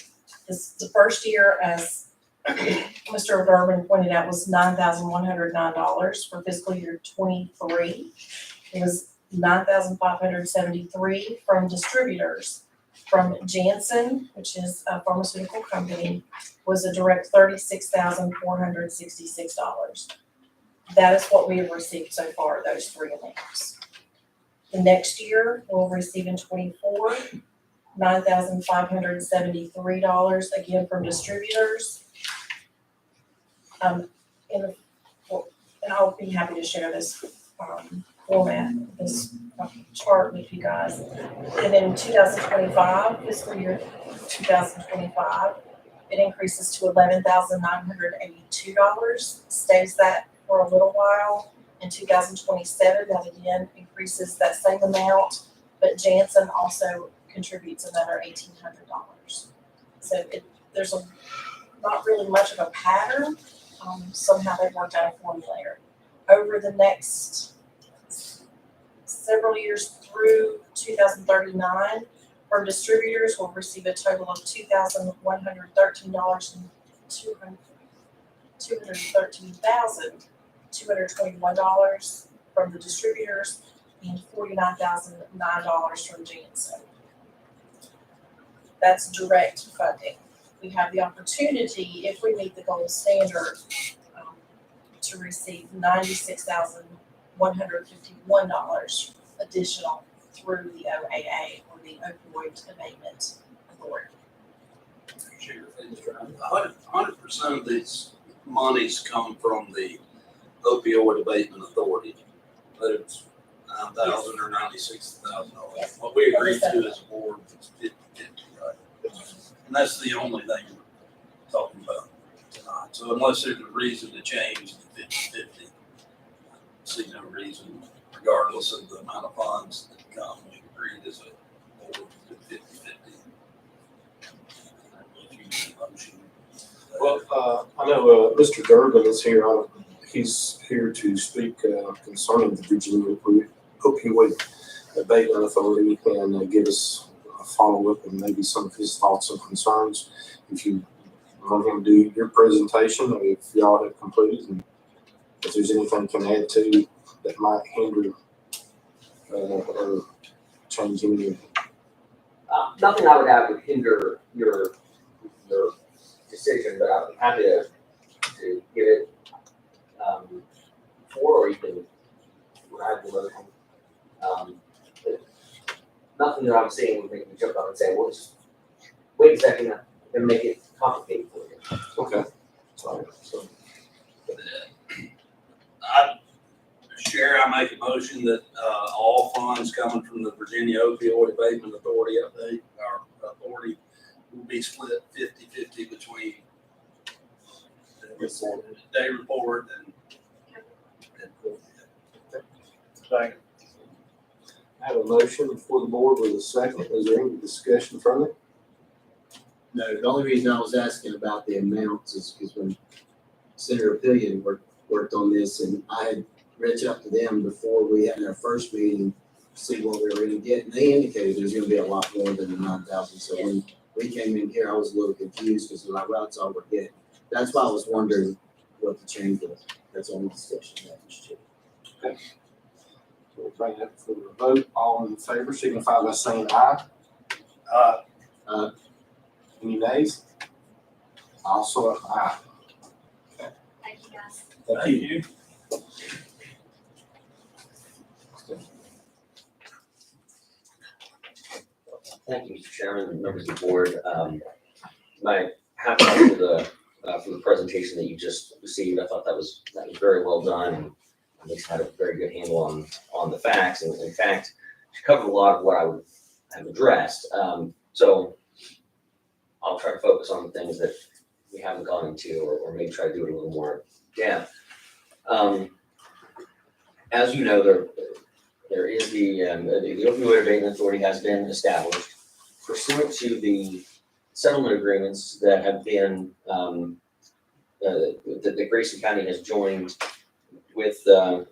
The first year, as Mr. Durbin pointed out, was $9,109 for fiscal year 23. It was $9,573 from distributors. From Janssen, which is a pharmaceutical company, was a direct $36,466. That is what we have received so far, those three amounts. The next year, we'll receive in 24, $9,573, again from distributors. And I'll be happy to share this format, this chart with you guys. And then in 2025, fiscal year 2025, it increases to $11,982, stays that for a little while. In 2027, that again increases that same amount, but Janssen also contributes another $1,800. So there's not really much of a pattern. Somehow they've worked out a formula. Over the next several years through 2039, from distributors, we'll receive a total of $2,113 $213,221 from the distributors and $49,009 from GNC. That's direct funding. We have the opportunity, if we meet the gold standard, to receive $96,151 additional through the OAA, or the Opioid Abatement Authority. 100% of these monies come from the opioid abatement authority, but it's 9,000 or 96,000 dollars. Yes. What we agreed to as a board was 50/50, right? And that's the only thing we're talking about tonight. So unless there's a reason to change the 50/50, I see no reason, regardless of the amount of funds that come, we agreed as a board to 50/50. If you need a motion. Well, I know Mr. Durbin is here. He's here to speak concerning the Virginia Opioid Abatement Authority and give us a follow-up and maybe some of his thoughts and concerns. If you want him to do your presentation, or if y'all have completed, and if there's anything you can add to that might hinder or change any of Nothing I would have would hinder your decision, but I'm happy to give it before, or you can have the motion. Nothing that I'm seeing would make me jump up and say, well, just wait a second, and make it complicated for you. Okay. So, Chair, I make a motion that all funds coming from the Virginia Opioid Abatement Authority will be split 50/50 between the day report and. Second. I have a motion for the board with a second. Is there any discussion from it? No, the only reason I was asking about the amounts is because when Senator Pillion worked on this, and I had reached out to them before we had our first meeting to see what we were gonna get, and they indicated there's gonna be a lot more than the 9,000. So when we came in here, I was a little confused because my routes all were getting. That's why I was wondering what the change was. That's the only discussion that was too. Okay. So we'll bring it for the vote. All in favor signify by saying aye. Any nays? Also aye. Thank you, guys. Thank you. Thank you, Mr. Chairman, and members of the board. My hat off for the presentation that you just received. I thought that was very well done, and at least had a very good handle on the facts. And in fact, she covered a lot of what I would have addressed. So I'll try to focus on the things that we haven't gone into, or maybe try to do it a little more depth. As you know, there is the Opioid Abatement Authority has been established pursuant to the settlement agreements that have been that Grayson County has joined with the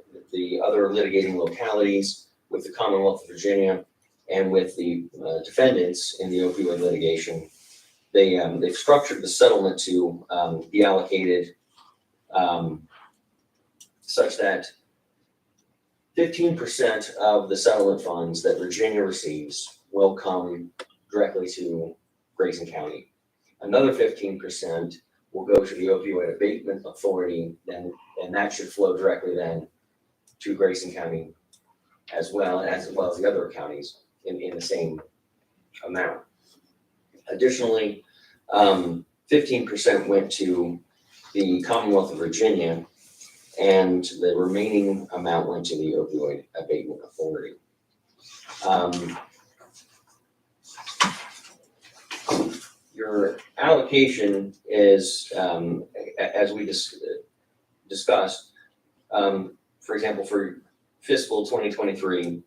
other litigating localities, with the Commonwealth of Virginia, and with the defendants in the opioid litigation. They've structured the settlement to be allocated such that 15% of the settlement funds that Virginia receives will come directly to Grayson County. Another 15% will go to the Opioid Abatement Authority, and that should flow directly then to Grayson County as well as the other counties in the same amount. Additionally, 15% went to the Commonwealth of Virginia, and the remaining amount went to the Opioid Abatement Authority. Your allocation is, as we discussed, for example, for fiscal 2023,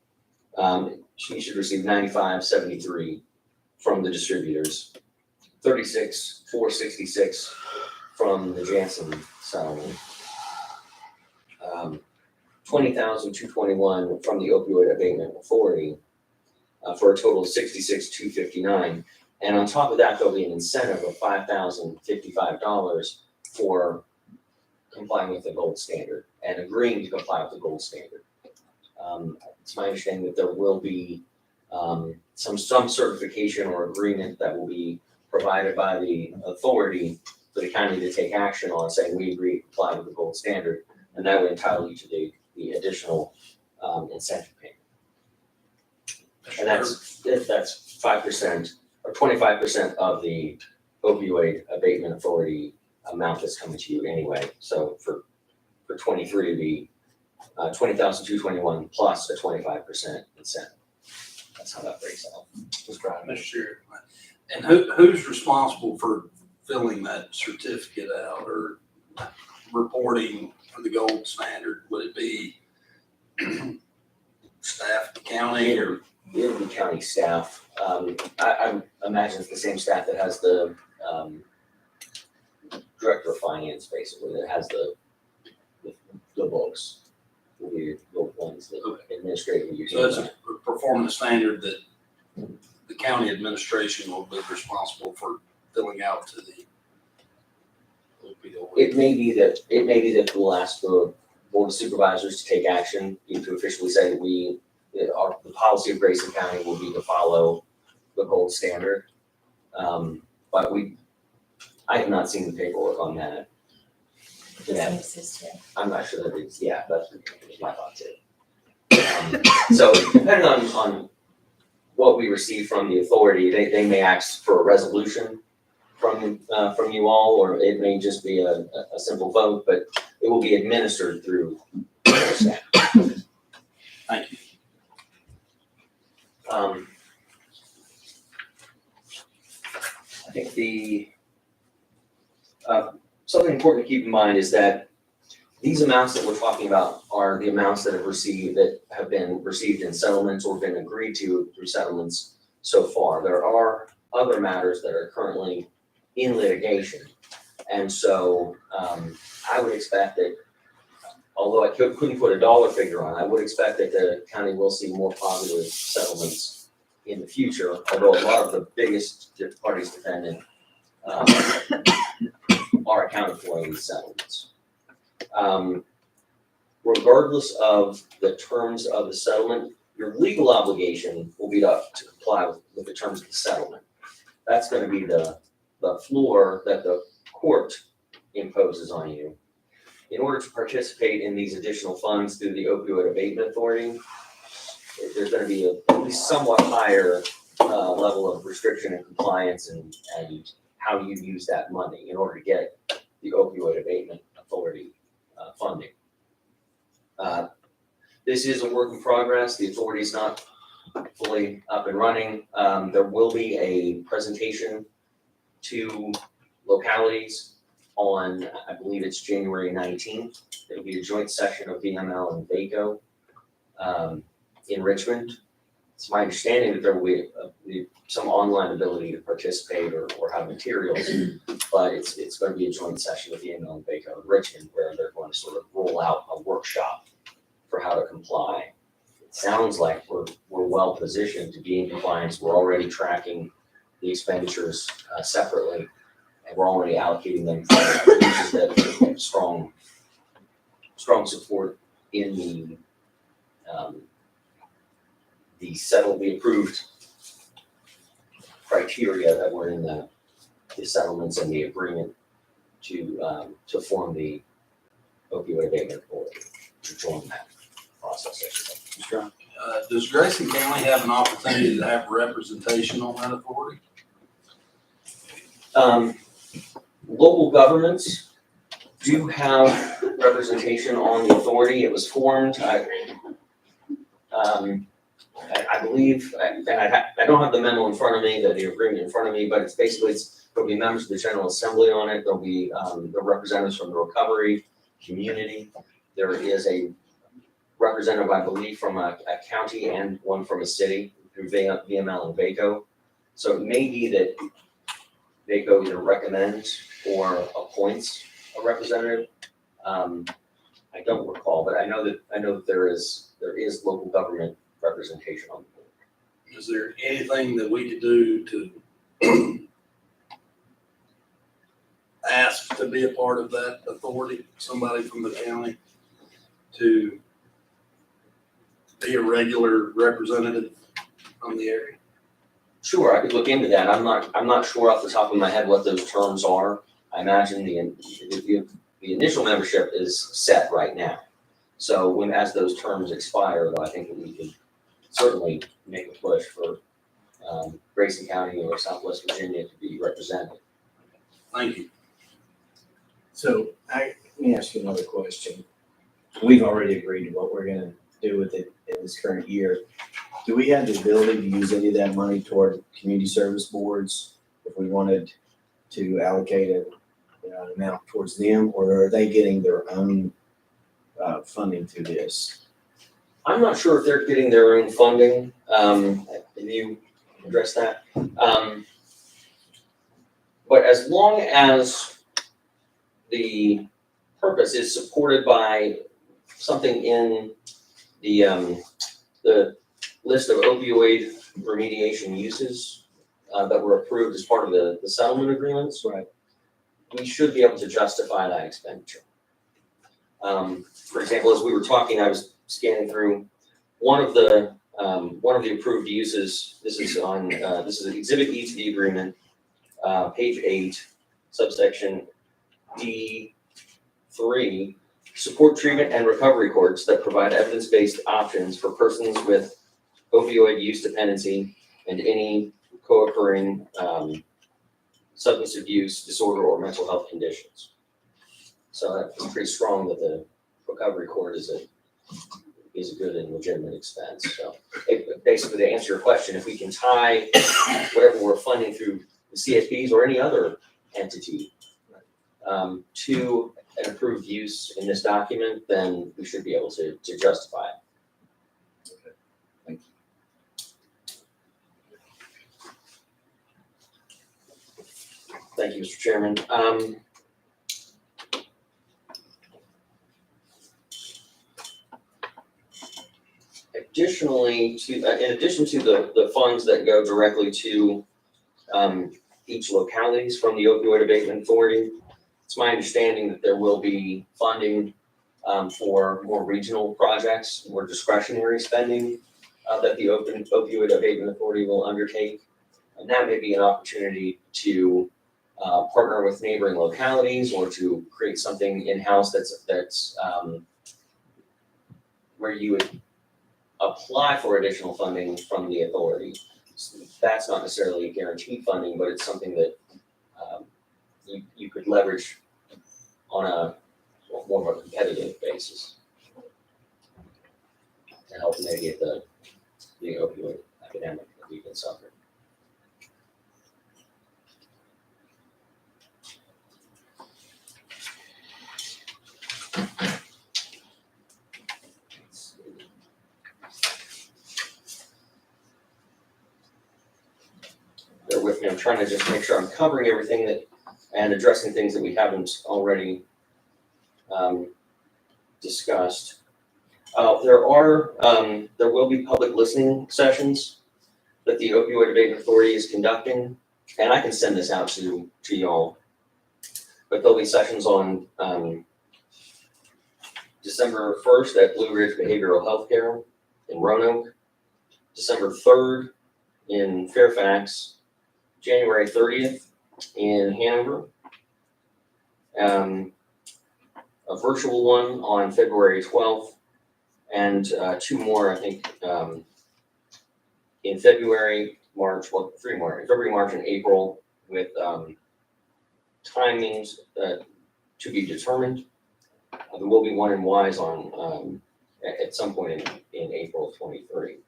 she should receive 95,73 from the distributors, 36,466 from the Janssen settlement, 20,221 from the Opioid Abatement Authority, for a total of 66,259. And on top of that, there'll be an incentive of $5,055 for complying with the gold standard and agreeing to comply with the gold standard. It's my understanding that there will be some certification or agreement that will be provided by the authority for the county to take action on, saying we agree to comply with the gold standard, and that would entitle you to the additional incentive payment. And that's 5% or 25% of the opioid abatement authority amount that's coming to you anyway. So for 23, it'd be $20,221 plus a 25% incentive. That's how that breaks out. Mr. Chair, and who's responsible for filling that certificate out or reporting for the gold standard? Would it be staff at the county or? It'll be county staff. I imagine it's the same staff that has the director of finance, basically, that has the books. Will be the ones that administratively use. So that's performing the standard that the county administration will be responsible for filling out to the opioid. It may be that we'll ask the board of supervisors to take action, to officially say that the policy of Grayson County will be to follow the gold standard. But I have not seen the paperwork on that. Doesn't exist yet. I'm not sure that it's, that's my thought too. So depending on what we receive from the authority, they may ask for a resolution from you all, or it may just be a simple vote, but it will be administered through staff. Thank you. I think something important to keep in mind is that these amounts that we're talking about are the amounts that have been received in settlements or been agreed to through settlements so far. There are other matters that are currently in litigation. And so I would expect that, although I couldn't put a dollar figure on, I would expect that the county will see more positive settlements in the future, although a lot of the biggest parties defendant are accounted for in these settlements. Regardless of the terms of the settlement, your legal obligation will be to comply with the terms of the settlement. That's going to be the floor that the court imposes on you. In order to participate in these additional funds through the Opioid Abatement Authority, there's going to be at least somewhat higher level of restriction and compliance and how you use that money in order to get the Opioid Abatement Authority funding. This is a work in progress. The authority is not fully up and running. There will be a presentation to localities on, I believe it's January 19th. It'll be a joint session of VML and VACO in Richmond. It's my understanding that there will be some online ability to participate or have materials, but it's going to be a joint session with VML and VACO in Richmond where they're going to sort of roll out a workshop for how to comply. It sounds like we're well positioned to be in compliance. We're already tracking the expenditures separately, and we're already allocating them for uses that have strong support in the approved criteria that were in the settlements and the agreement to form the opioid abatement authority to join that process. Does Grayson County have an opportunity to have representation on that authority? Local governments do have representation on the authority. It was formed, I believe, and I don't have the memo in front of me, the agreement in front of me, but there'll be members of the General Assembly on it. There'll be the representatives from the recovery community. There is a representative, I believe, from a county and one from a city through VML and VACO. So it may be that VACO either recommends or appoints a representative. I don't recall, but I know that there is local government representation on the board. Is there anything that we could do to ask to be a part of that authority, somebody from the county to be a regular representative from the area? Sure, I could look into that. I'm not sure off the top of my head what those terms are. I imagine the initial membership is set right now. So when, as those terms expire, though, I think that we could certainly make a push for Grayson County or Southwest Virginia to be represented. Thank you. So let me ask you another question. We've already agreed to what we're gonna do with it in this current year. Do we have the ability to use any of that money toward community service boards if we wanted to allocate an amount towards them, or are they getting their own funding through this? I'm not sure if they're getting their own funding. Have you addressed that? But as long as the purpose is supported by something in the list of opioid remediation uses that were approved as part of the settlement agreements, Right. we should be able to justify that expenditure. For example, as we were talking, I was scanning through one of the approved uses. This is Exhibit E to the agreement, page 8, subsection D3. Support treatment and recovery courts that provide evidence-based options for persons with opioid use dependency and any co-occurring substance abuse disorder or mental health conditions. So it's pretty strong that the recovery court is a good and legitimate expense. So basically, to answer your question, if we can tie whatever we're funding through the CSPs or any other entity to an approved use in this document, then we should be able to justify it. Okay, thank you. Thank you, Mr. Chairman. Additionally, in addition to the funds that go directly to each localities from the Opioid Abatement Authority, it's my understanding that there will be funding for more regional projects, more discretionary spending that the Opioid Abatement Authority will undertake. And that may be an opportunity to partner with neighboring localities or to create something in-house that's where you would apply for additional funding from the authority. So that's not necessarily guaranteed funding, but it's something that you could leverage on a more of a competitive basis to help mitigate the opioid epidemic that we've been suffering. Bear with me, I'm trying to just make sure I'm covering everything and addressing things that we haven't already discussed. There will be public listening sessions that the Opioid Abatement Authority is conducting, and I can send this out to y'all. But there'll be sessions on December 1st at Blue Ridge Behavioral Health Care in Roanoke, December 3rd in Fairfax, January 30th in Hanover, a virtual one on February 12th, and 2 more, I think, in February, March, well, 3 more, in February, March, and April, with timings to be determined. There will be one in Wise on at some point in April of 23.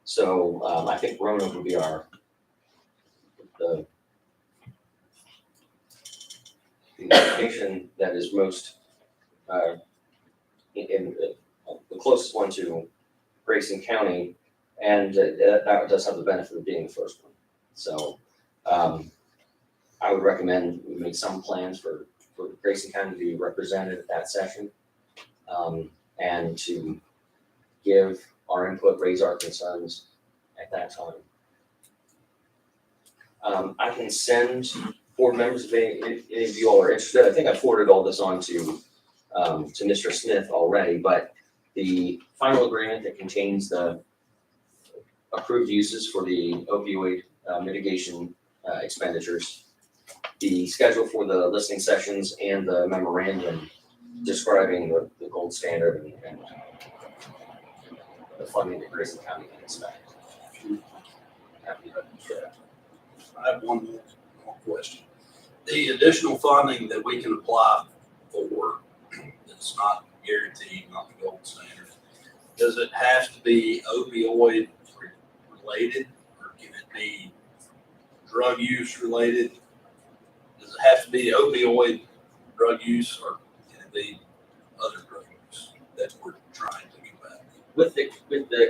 So I think Roanoke would be the location that is most the closest one to Grayson County, and that does have the benefit of being the first one. So I would recommend we make some plans for Grayson County to be represented at that session, and to give our input, raise our concerns at that time. I can send board members if any of you all are interested. I think I forwarded all this on to Mr. Smith already, but the final agreement that contains the approved uses for the opioid mitigation expenditures, the schedule for the listening sessions, and the memorandum describing the gold standard and the funding that Grayson County can expect. Happy to share that. I have one more question. The additional funding that we can apply for, that's not guaranteed, not the gold standard, does it have to be opioid related, or can it be drug use related? Does it have to be opioid drug use, or can it be other drug use that we're trying to combat? With the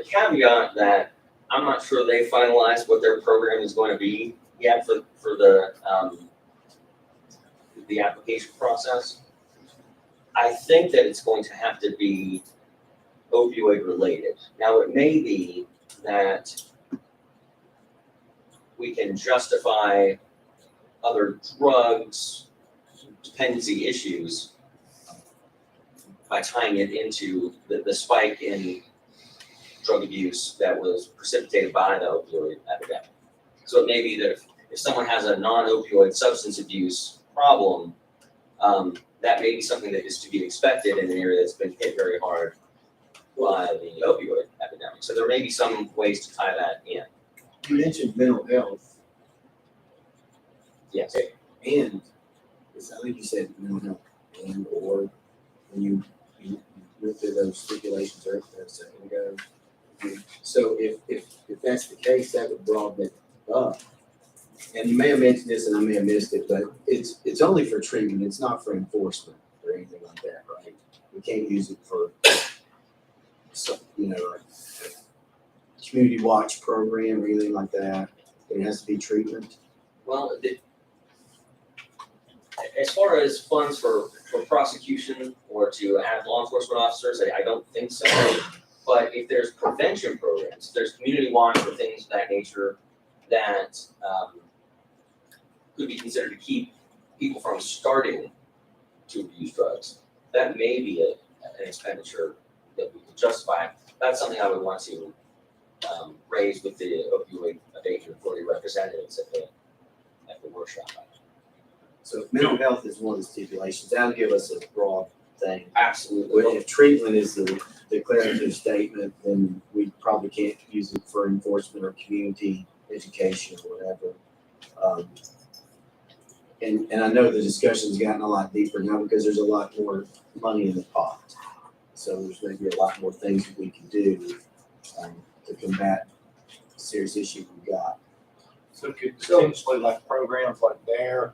caveat that I'm not sure they finalized what their program is going to be yet for the application process. I think that it's going to have to be opioid related. Now, it may be that we can justify other drugs, dependency issues by tying it into the spike in drug abuse that was precipitated by the opioid epidemic. So it may be that if someone has a non-opioid substance abuse problem, that may be something that is to be expected in an area that's been hit very hard by the opioid epidemic. So there may be some ways to tie that in. You mentioned mental health, Yes. and I think you said mental health, and or when you went through those stipulations a second ago. So if that's the case, that would broaden it up. And you may have mentioned this and I may have missed it, but it's only for treatment. It's not for enforcement or anything like that, right? We can't use it for, a community watch program or anything like that. It has to be treatment. Well, as far as funds for prosecution or to add law enforcement officers, I don't think so. But if there's prevention programs, if there's community watch or things of that nature that could be considered to keep people from starting to abuse drugs, that may be an expenditure that we can justify. That's something I would want to raise with the opioid abatement authority representatives at the workshop. So if mental health is one of the stipulations, that'll give us a broad thing. Absolutely. If treatment is the declarative statement, then we probably can't use it for enforcement or community education or whatever. And I know the discussion's gotten a lot deeper now because there's a lot more money in the pot. So there's maybe a lot more things that we can do to combat the serious issue we've got. So could potentially like programs like their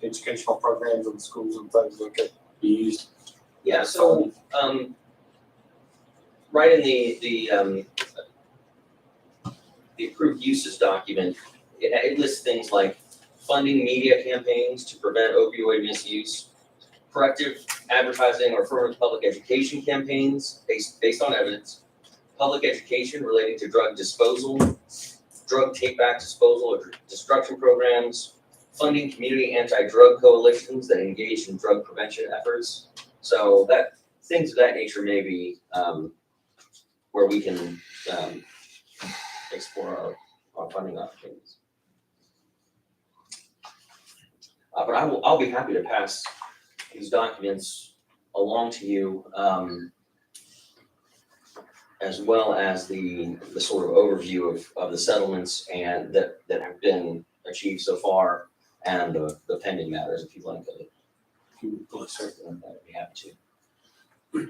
educational programs in schools and things like that be used? Yeah, so right in the approved uses document, it lists things like funding media campaigns to prevent opioid misuse, corrective advertising or affirmative public education campaigns based on evidence, public education relating to drug disposal, drug take-back disposal or destruction programs, funding community anti-drug coalitions that engage in drug prevention efforts. So that things of that nature may be where we can explore our funding opportunities. But I'll be happy to pass these documents along to you, as well as the sort of overview of the settlements and that have been achieved so far and the pending matters, if you'd like to. If you would please circulate that, I'd be happy to.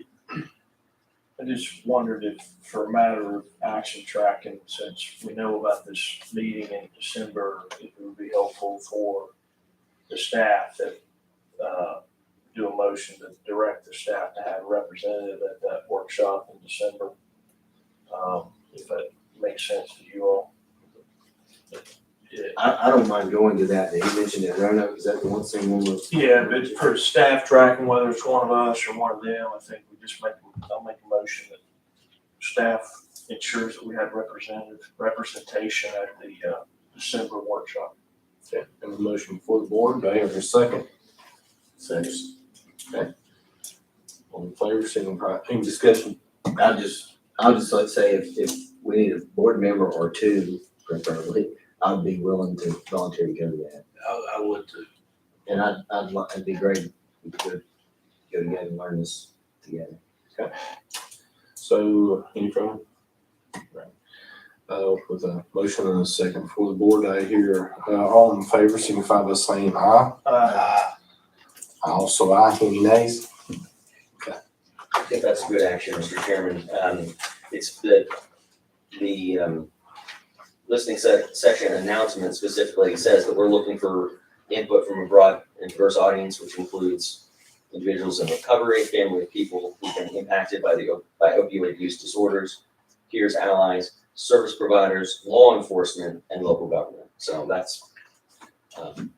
I just wondered if, for a matter of action tracking, since we know about this meeting in December, if it would be helpful for the staff that do a motion to direct the staff to have a representative at that workshop in December. If that makes sense to you all. I don't mind going to that. You mentioned that, Roanoke, is that the one thing we'll? Yeah, but for staff tracking, whether it's one of us or one of them, I think we just I'll make a motion that staff ensures that we have representation at the December workshop. Okay, and a motion before the board, do I have a second? Second. Okay. All in favor, signify, any discussion? I'll just like to say if we need a board member or two, preferably, I'd be willing to volunteer to go to that. I would too. And it'd be great if we could go together and learn this together. So, any further? Right. With a motion and a second for the board, I hear, all in favor, signify by saying aye. I also aye, any nays? I think that's a good action, Mr. Chairman. It's the listening section announcement specifically says that we're looking for input from a broad and diverse audience, which includes individuals in recovery, family of people who've been impacted by opioid use disorders, peers, allies, service providers, law enforcement, and local government. So that's gonna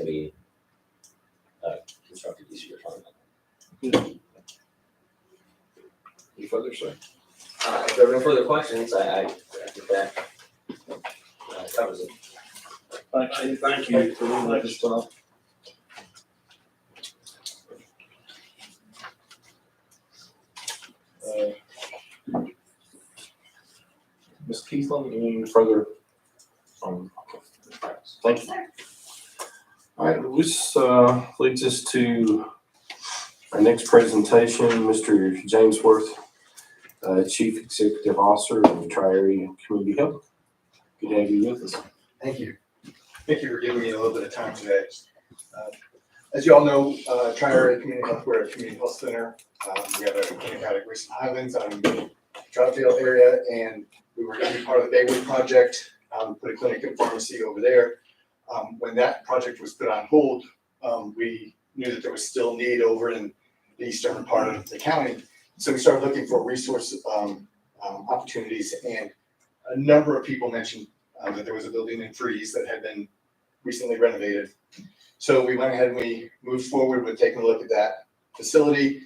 be constructive use of your time. Any further, sir? If there are no further questions, I think that covers it. Thank you for letting us talk. Ms. Keithland, any further? Thank you. All right, this leads us to our next presentation, Mr. James Worth, Chief Executive Officer of Tri-Area Community Health. Good to have you with us. Thank you. Thank you for giving me a little bit of time today. As you all know, Tri-Area Community Health, we're a community health center. We have a clinic out at Grayson Highlands on the Troutdale area, and we were going to be part of the Baywood project, put a clinic and pharmacy over there. When that project was put on hold, we knew that there was still need over in the eastern part of the county. So we started looking for resource opportunities, and a number of people mentioned that there was a building in Freeze that had been recently renovated. So we went ahead and we moved forward with taking a look at that facility.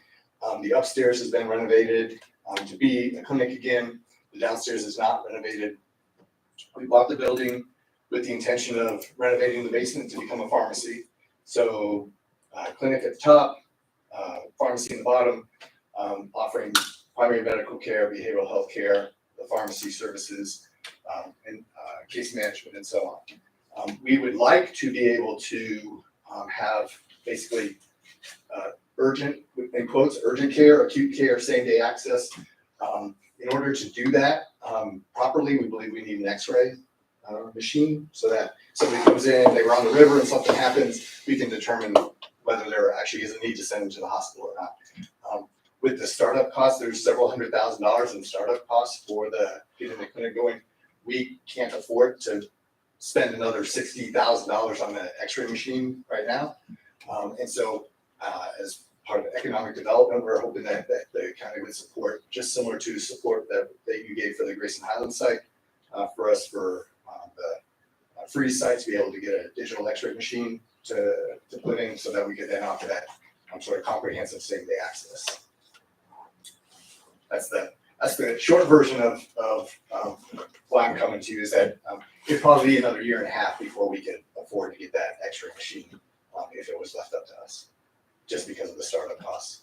The upstairs has been renovated to be a clinic again. The downstairs is not renovated. We bought the building with the intention of renovating the basement to become a pharmacy. So clinic at the top, pharmacy in the bottom, offering primary medical care, behavioral health care, the pharmacy services, and case management and so on. We would like to be able to have basically urgent, in quotes, urgent care, acute care, same day access. In order to do that properly, we believe we need an x-ray machine so that somebody comes in, they were on the river and something happens, we can determine whether there actually is a need to send them to the hospital or not. With the startup costs, there's several $100,000s in startup costs for getting the clinic going. We can't afford to spend another $60,000 on the x-ray machine right now. And so as part of economic development, we're hoping that the county would support, just similar to support that you gave for the Grayson Highlands site, for us for the Freeze site to be able to get a digital x-ray machine to put in so that we could then offer that sort of comprehensive same day access. That's the short version of why I'm coming to you, is that it'd probably be another year and a half before we could afford to get that x-ray machine if it was left up to us, just because of the startup costs.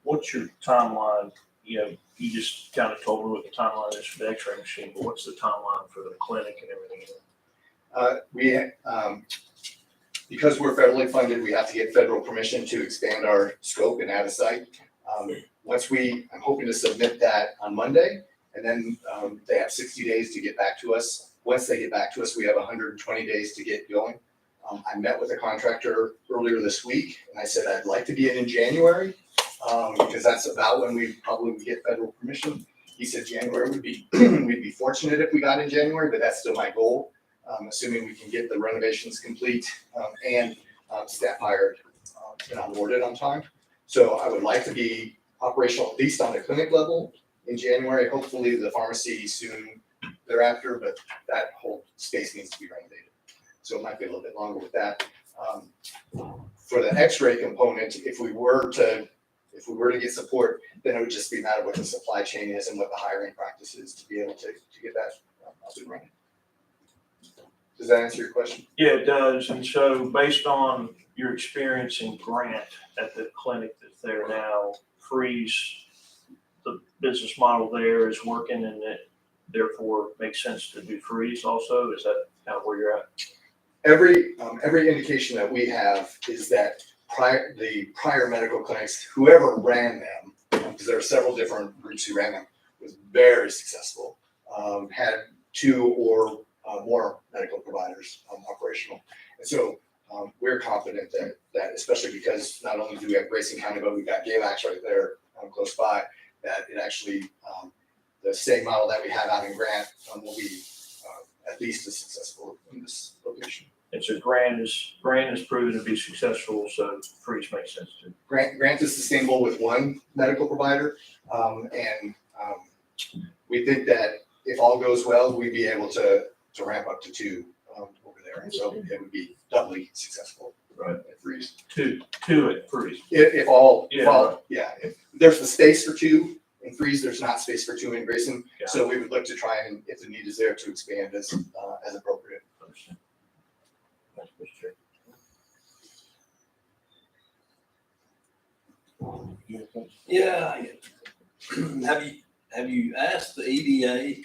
What's your timeline? You know, you just kind of told me what the timeline is for the x-ray machine, but what's the timeline for the clinic and everything? Because we're federally funded, we have to get federal permission to expand our scope and add a site. I'm hoping to submit that on Monday, and then they have 60 days to get back to us. Once they get back to us, we have 120 days to get going. I met with a contractor earlier this week, and I said I'd like to be in January, because that's about when we probably would get federal permission. He said January would be, we'd be fortunate if we got in January, but that's still my goal, assuming we can get the renovations complete and staff hired and onboarded on time. So I would like to be operational at least on the clinic level in January, hopefully the pharmacy soon thereafter, but that whole space needs to be renovated. So it might be a little bit longer with that. For the x-ray component, if we were to get support, then it would just be a matter of what the supply chain is and what the hiring practice is to be able to get that up and running. Does that answer your question? Yeah, it does. And so based on your experience in Grant at the clinic that's there now, Freeze, the business model there is working and it therefore makes sense to do Freeze also? Is that kind of where you're at? Every indication that we have is that the prior medical clinics, whoever ran them, because there are several different groups who ran them, was very successful. Had 2 or more medical providers operational. And so we're confident that especially because not only do we have Grayson County, but we've got Galax right there close by, that it actually, the same model that we have out in Grant will be at least as successful in this location. And so Grant is proven to be successful, so Freeze makes sense too. Grant is sustainable with 1 medical provider, and we think that if all goes well, we'd be able to ramp up to 2 over there, and so it would be doubly successful. Right. At Freeze. Two at Freeze. If there's the space for 2 in Freeze, there's not space for 2 in Grayson, so we would look to try and, if the need is there, to expand as appropriate. Understand. Thanks, Mr. Chair. Yeah. Have you asked the EDA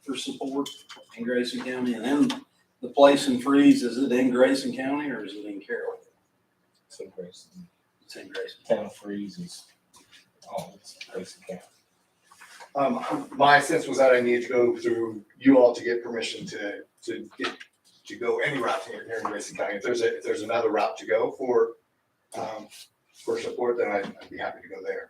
for support in Grayson County? And then the place in Freeze, is it in Grayson County or is it in Carroll? It's in Grayson. It's in Grayson. Town of Freeze is, it's Grayson County. My sense was that I needed to go through you all to get permission to go any route here in Grayson County. If there's another route to go for support, then I'd be happy to go there.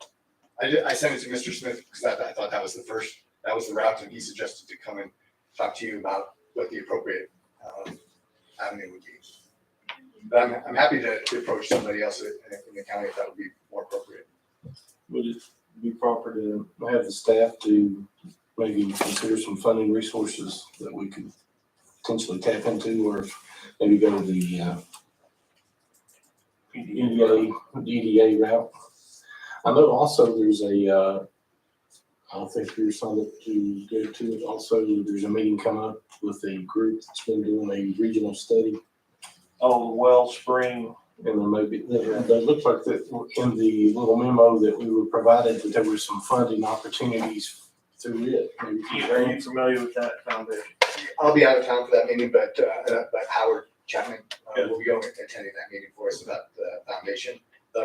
I sent it to Mr. Smith because I thought that was the route, and he suggested to come and talk to you about what the appropriate avenue would be. But I'm happy to approach somebody else in the county if that would be more appropriate. Would it be proper to have the staff to maybe consider some funding resources that we could potentially tap into, or maybe go to the EDA route? I know also there's I think you're signed up to go to it. Also, there's a meeting coming up with a group that's been doing a regional study. Oh, the Wellspring. And there may be, it looks like that in the little memo that we were provided, that there were some funding opportunities through it. Are you familiar with that foundation? I'll be out of town for that meeting, but Howard Chapman will be going attending that meeting for us about the foundation.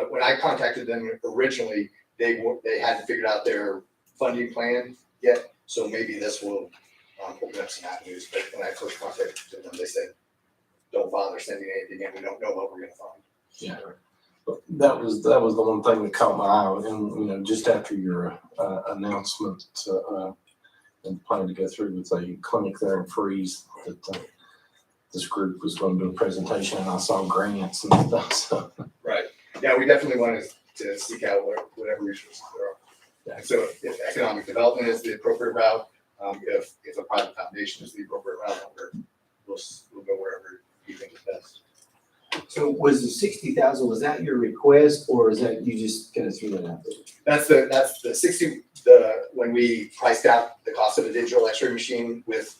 When I contacted them originally, they hadn't figured out their funding plan yet, so maybe this will open up some avenues. But when I first contacted them, they said, "Don't bother sending anything in. We don't know what we're going to find." Yeah, that was the one thing that caught my eye, and just after your announcement and planning to go through with a clinic there in Freeze, that this group was going to do a presentation, and I saw grants and stuff. So. Right. Yeah, we definitely wanted to seek out whatever resources there are. Yeah. So if economic development is the appropriate route, if a private foundation is the appropriate route, we'll go wherever you think is best. So was the 60,000, was that your request, or is that you just kind of threw that out there? That's the 60, when we priced out the cost of a digital x-ray machine with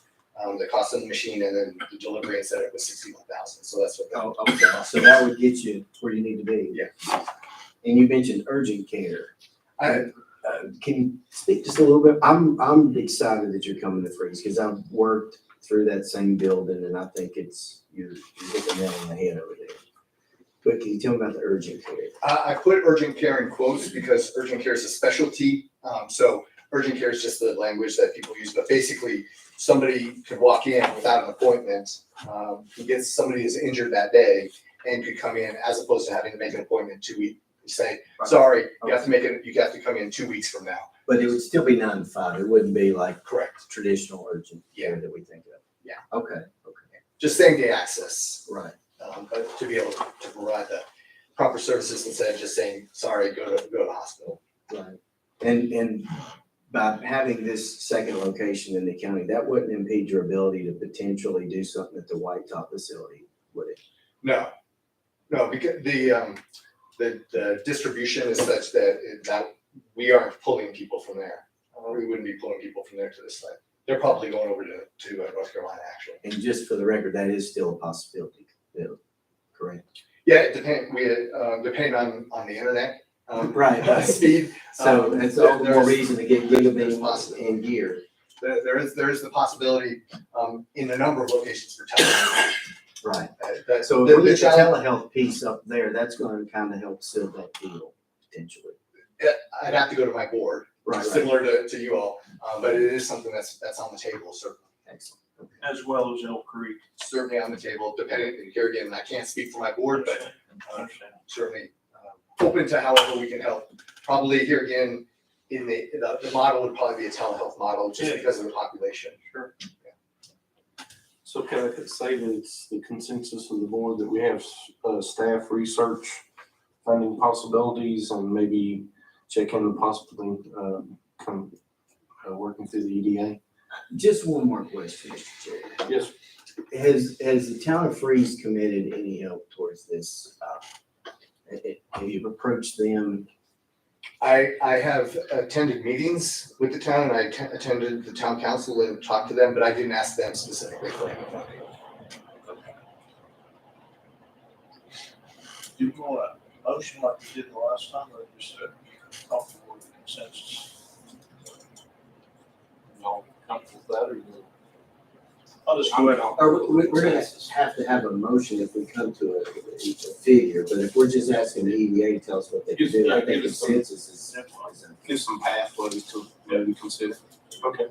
the cost of the machine and then the delivery and setup was 61,000. So that's what. Oh, okay. So that would get you where you need to be. Yeah. And you mentioned urgent care. Can you speak just a little bit? I'm excited that you're coming to Freeze because I've worked through that same building, and I think you're hitting the nail on the head over there. But can you tell me about the urgent care? I put urgent care in quotes because urgent care is a specialty. So urgent care is just the language that people use, but basically somebody could walk in without an appointment, somebody is injured that day and could come in as opposed to having to make an appointment 2 weeks. You say, sorry, you have to come in 2 weeks from now. But it would still be 9 to 5. It wouldn't be like correct traditional urgent care that we think of. Yeah. Okay. Just same day access. Right. But to be able to provide the proper services instead of just saying, sorry, go to the hospital. Right. And by having this second location in the county, that wouldn't impede your ability to potentially do something at the White Top facility, would it? No, because the distribution is such that we aren't pulling people from there. We wouldn't be pulling people from there to this site. they're probably going over to North Carolina, actually. And just for the record, that is still a possibility, Bill, correct? Yeah, it depend on the internet. Right. Speed. So that's all the more there's- reason to get there's gigabit possibility. in gear. There is the possibility, in a number of locations for telehealth. Right. That- So if the- we the get the challenge- telehealth piece up there, that's gonna kind of help seal that deal, potentially. I'd have to go to my board, Right, right. similar to you all, but it is something that's on the table, certainly. Excellent. as well as Elk Creek. Certainly on the table, depending, and here again, I can't speak for my board, but I understand. certainly open to however we can help. Probably here again, in the model would probably be a telehealth model, just because of the population. Sure. So can I say that it's the consensus of the board that we have staff research funding possibilities and maybe check in possibly working through the EDA? Just one more question, Mr. Chair. Yes. Has the town of Freeze committed any help towards this? Have you approached them? I have attended meetings with the town, and I attended the town council and talked to them, but I didn't ask them specifically for any funding. Do you want a motion like you did the last time, or just comfortable with the consensus? Y'all comfortable with that, or you? I'll just go ahead on. Or we're gonna have to have a motion if we come to a figure, but if we're just asking the EDA to tell us what they can do, I think consensus is. Give some pathways to maybe consider. Okay.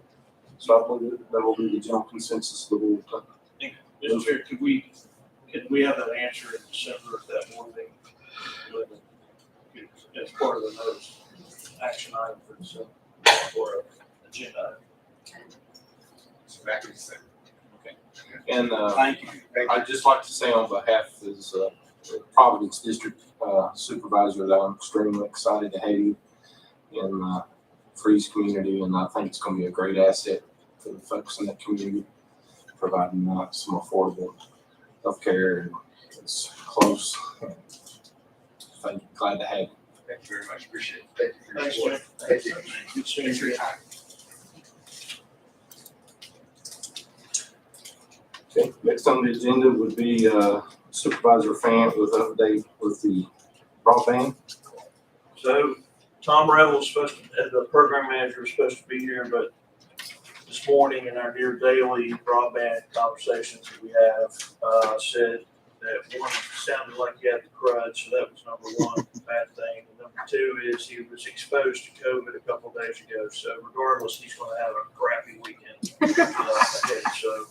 So I believe that will be the general consensus of the board. Mr. Chair, could we have that answer in December if that board meeting? As part of the notice, action item for December, or agenda item. So back to December. And Thank you. I'd just like to say on behalf of this Providence District Supervisor that I'm extremely excited to have you in the Freeze community, and I think it's going to be a great asset for the folks in that community, providing some affordable healthcare, and it's close. Thank you. Glad to have you. Thank you very much, appreciate it. Thank you for your Thanks, support. Jim. Thank you. Good seeing Thanks for you. your time. Okay, next on the agenda would be Supervisor Fan with update with the broadband. So Tom Revel's supposed to, as the program manager, is supposed to be here, but this morning in our near daily broadband conversations that we have, said that one, sounded like he had the crud, so that was number one bad thing. And number two is he was exposed to COVID a couple of days ago, so regardless, he's gonna have a crappy weekend ahead, so.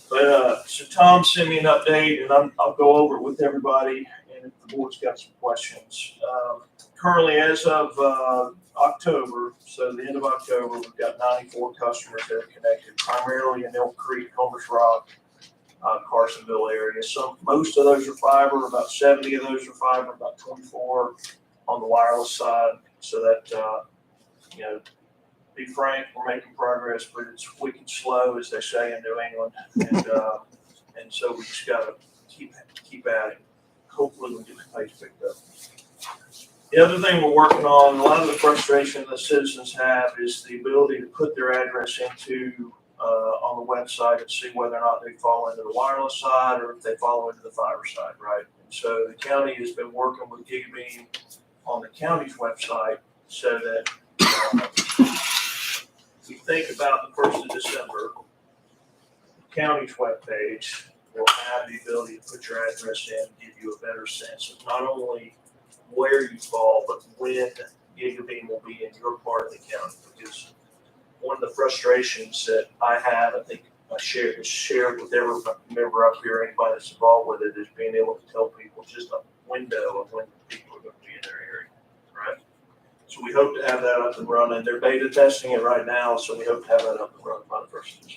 But, so Tom sent me an update, and I'll go over it with everybody, and if the board's got some questions. Currently, as of October, so the end of October, we've got 94 customers that are connected, primarily in Elk Creek, Homer's Rock, Carsonville area. Most of those are fiber, about 70 of those are fiber, about 24 on the wireless side. So that, be frank, we're making progress, but it's wicked slow, as they say in New England. And so we just gotta keep at it. Hopefully we'll get the pace picked up. The other thing we're working on, a lot of the frustration the citizens have is the ability to put their address into on the website and see whether or not they fall into the wireless side or if they fall into the fiber side, right? And so the county has been working with GigaBeam on the county's website so that if you think about the 1st of December, the county's webpage will have the ability to put your address in and give you a better sense of not only where you fall, but when GigaBeam will be in your part of the county. Because one of the frustrations that I have, I think I shared with every member up here, anybody that's involved with it, is being able to tell people just a window of when people are going to be in their area, right? So we hope to have that up and running. They're beta testing it right now, so we hope to have that up and running by the 1st of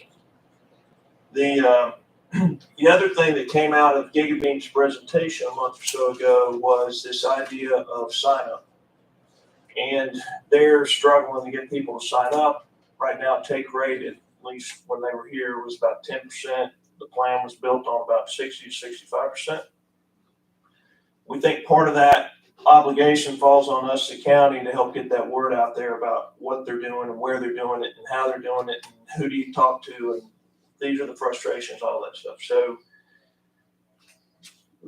December. The other thing that came out of GigaBeam's presentation a month or so ago was this idea of sign up. And they're struggling to get people to sign up. Right now, take rate, at least when they were here, was about 10%. The plan was built on about 60 to 65%. We think part of that obligation falls on us, the county, to help get that word out there about what they're doing and where they're doing it and how they're doing it and who do you talk to, and these are the frustrations, all that stuff. So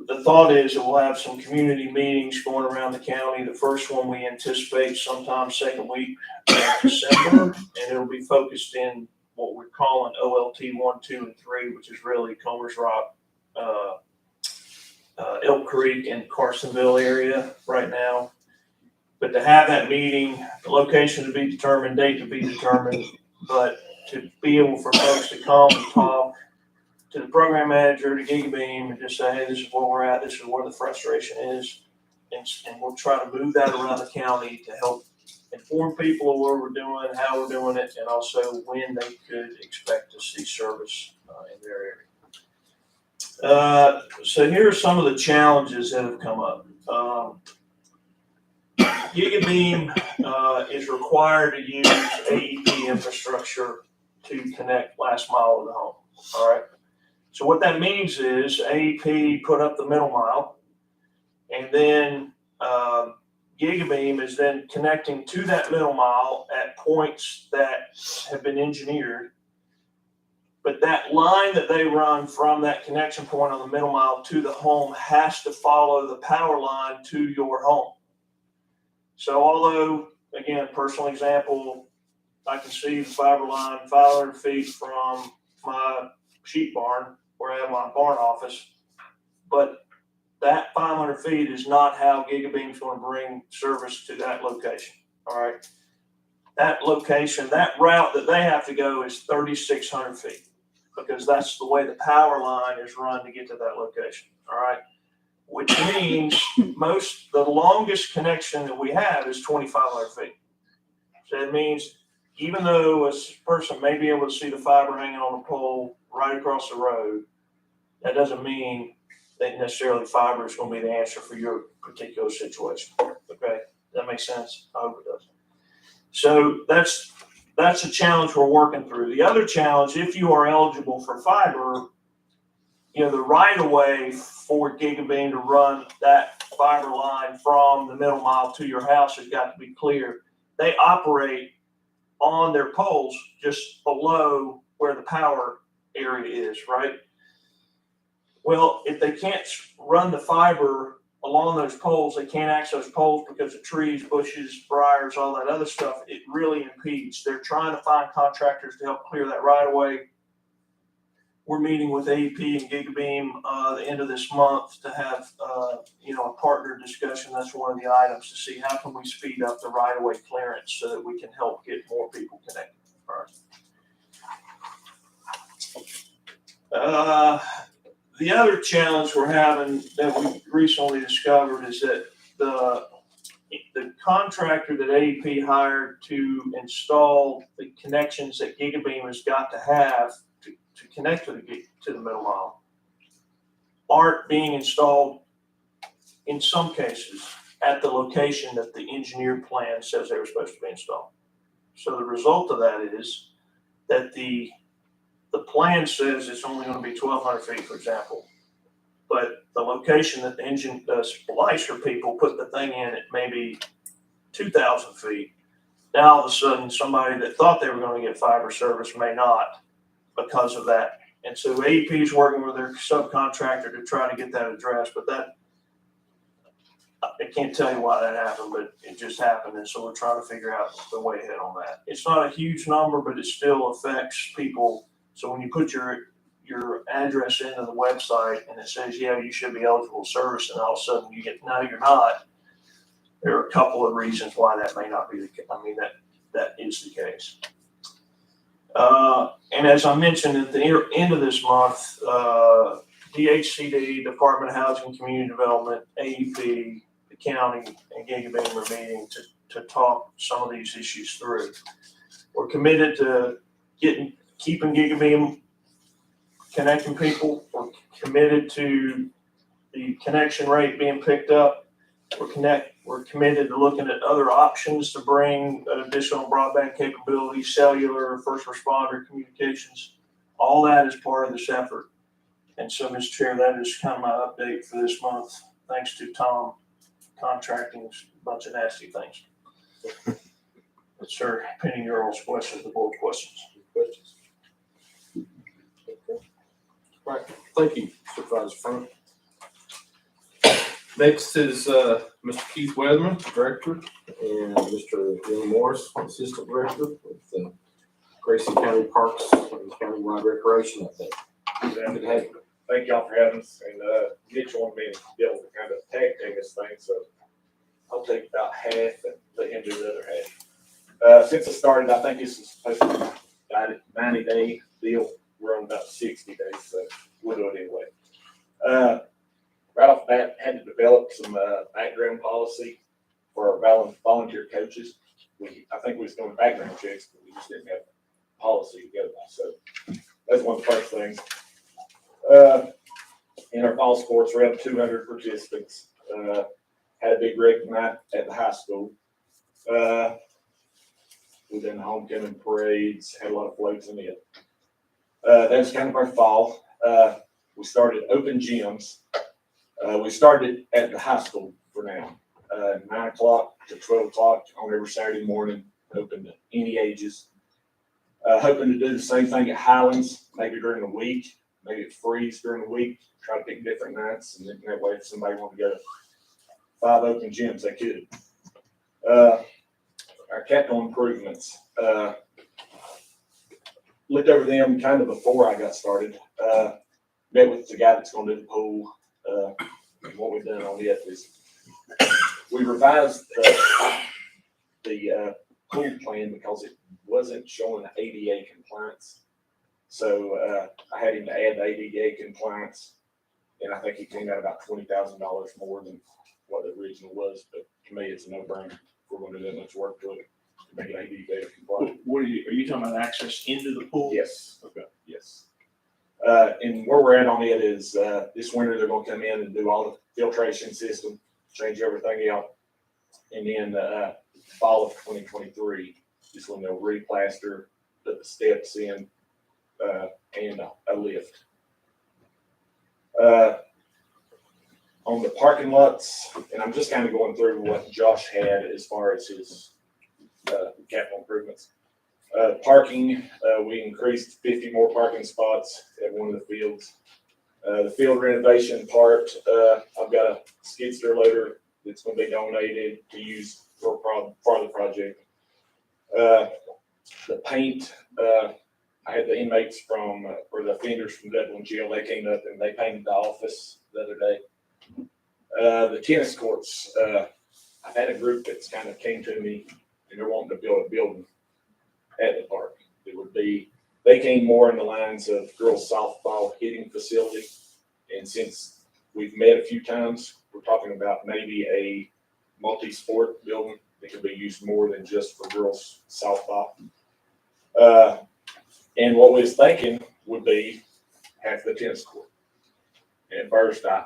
the thought is that we'll have some community meetings going around the county. The first one we anticipate sometime second week of December, and it'll be focused in what we're calling OLT 1, 2, and 3, which is really Comer's Rock, Elk Creek, and Carsonville area right now. But to have that meeting, the location to be determined, date to be determined, but to be able for folks to come and talk to the program manager, to GigaBeam, and just say, hey, this is where we're at, this is where the frustration is. And we'll try to move that around the county to help inform people of what we're doing, how we're doing it, and also when they could expect to see service in their area. So here are some of the challenges that have come up. GigaBeam is required to use AEP infrastructure to connect last mile of the home. All right. So what that means is AEP put up the middle mile, and then GigaBeam is then connecting to that middle mile at points that have been engineered. But that line that they run from that connection point on the middle mile to the home has to follow the power line to your home. So although, again, personal example, I can see the fiber line 500 feet from my sheep barn where I have my barn office, but that 500 feet is not how GigaBeam's going to bring service to that location. All right. That location, that route that they have to go is 3,600 feet because that's the way the power line is run to get to that location. All right. Which means the longest connection that we have is 2,500 feet. So it means even though a person may be able to see the fiber hanging on a pole right across the road, that doesn't mean that necessarily fiber is going to be the answer for your particular situation. Okay, that makes sense? I hope it does. So that's a challenge we're working through. The other challenge, if you are eligible for fiber, the right of way for GigaBeam to run that fiber line from the middle mile to your house has got to be clear. They operate on their poles just below where the power area is, right? Well, if they can't run the fiber along those poles, they can't access those poles because of trees, bushes, briars, all that other stuff. It really impedes. They're trying to find contractors to help clear that right of way. We're meeting with AEP and GigaBeam the end of this month to have a partner discussion. That's one of the items to see how can we speed up the right of way clearance so that we can help get more people connected. All right. The other challenge we're having that we recently discovered is that the contractor that AEP hired to install the connections that GigaBeam has got to have to connect to the middle mile aren't being installed in some cases at the location that the engineered plan says they were supposed to be installed. So the result of that is that the plan says it's only going to be 1,200 feet, for example, but the location that the splicer people put the thing in at maybe 2,000 feet. Now all of a sudden somebody that thought they were going to get fiber service may not because of that. And so AEP is working with their subcontractor to try to get that addressed, but I can't tell you why that happened, but it just happened. And so we're trying to figure out the way ahead on that. It's not a huge number, but it still affects people. So when you put your address into the website and it says, yeah, you should be eligible for service, and all of a sudden you get, no, you're not. There are a couple of reasons why that may not be the case. I mean, that is the case. And as I mentioned at the end of this month, DHCD, Department of Housing and Community Development, AEP, the county, and GigaBeam are meeting to talk some of these issues through. We're committed to keeping GigaBeam connecting people. We're committed to the connection rate being picked up. We're committed to looking at other options to bring additional broadband capability, cellular, first responder communications. All that is part of this effort. And so, Mr. Chair, that is kind of my update for this month. Thanks to Tom contracting's a bunch of nasty things. But sir, pending your all's questions, the board questions. Questions? Okay. All right, thank you, Supervisor Front. Next is Mr. Keith Weatherman, Director, and Mr. Willie Morris, Assistant Director with the Grayson County Parks and Countywide Recreation update. Good to have you. Thank y'all for having us, and Mitch wanted me to be able to kind of tag team this thing, so I'll take about half and let him do the other half. Since it started, I think this is supposed to be a 90-day deal. We're on about 60 days, so we'll do it anyway. Right off the bat, had to develop some background policy for our volunteer coaches. I think we was doing background checks, but we just didn't have policy to go by, so that's one of the first things. In our fall sports, we had 200 participants. Had a big rig night at the high school. We done homecoming parades, had a lot of floats in it. That was kind of our fall. We started open gyms. We started at the high school for now. 9 o'clock to 12 o'clock on every Saturday morning, open to any ages. Hoping to do the same thing at Highlands, maybe during the week. Maybe it frees during the week, try to pick different nights, and then that way if somebody wanted to go to 5 open gyms, they could. Our capital improvements, looked over them kind of before I got started. Met with the guy that's gonna do the pool. What we've done on it is we revised the pool plan because it wasn't showing ADA compliance. So I had him to add the ADA compliance, and I think he came out about $20,000 more than what the original was. But to me, it's a no-brainer. If we're going to do that much work to it, to make it ADA compliant. What are you talking about access into the pool? Yes. Okay. Yes. And where we're at on it is this winter they're going to come in and do all the filtration system, change everything out, and then fall of 2023 is when they'll replaster, put the steps in. And a lift. On the parking lots, and I'm just kind of going through what Josh had as far as his capital improvements. Parking, we increased 50 more parking spots at one of the fields. The field renovation part, I've got a skid steer loader that's going to be donated to use for the project. The paint, I had the inmates or the offenders from Dublin Jail, they came up and they painted the office the other day. The tennis courts, I've had a group that's kind of came to me and they're wanting to build a building at the park. They came more in the lines of girls softball hitting facility. And since we've met a few times, we're talking about maybe a multi-sport building that can be used more than just for girls softball. And what we was thinking would be half the tennis court. And at first I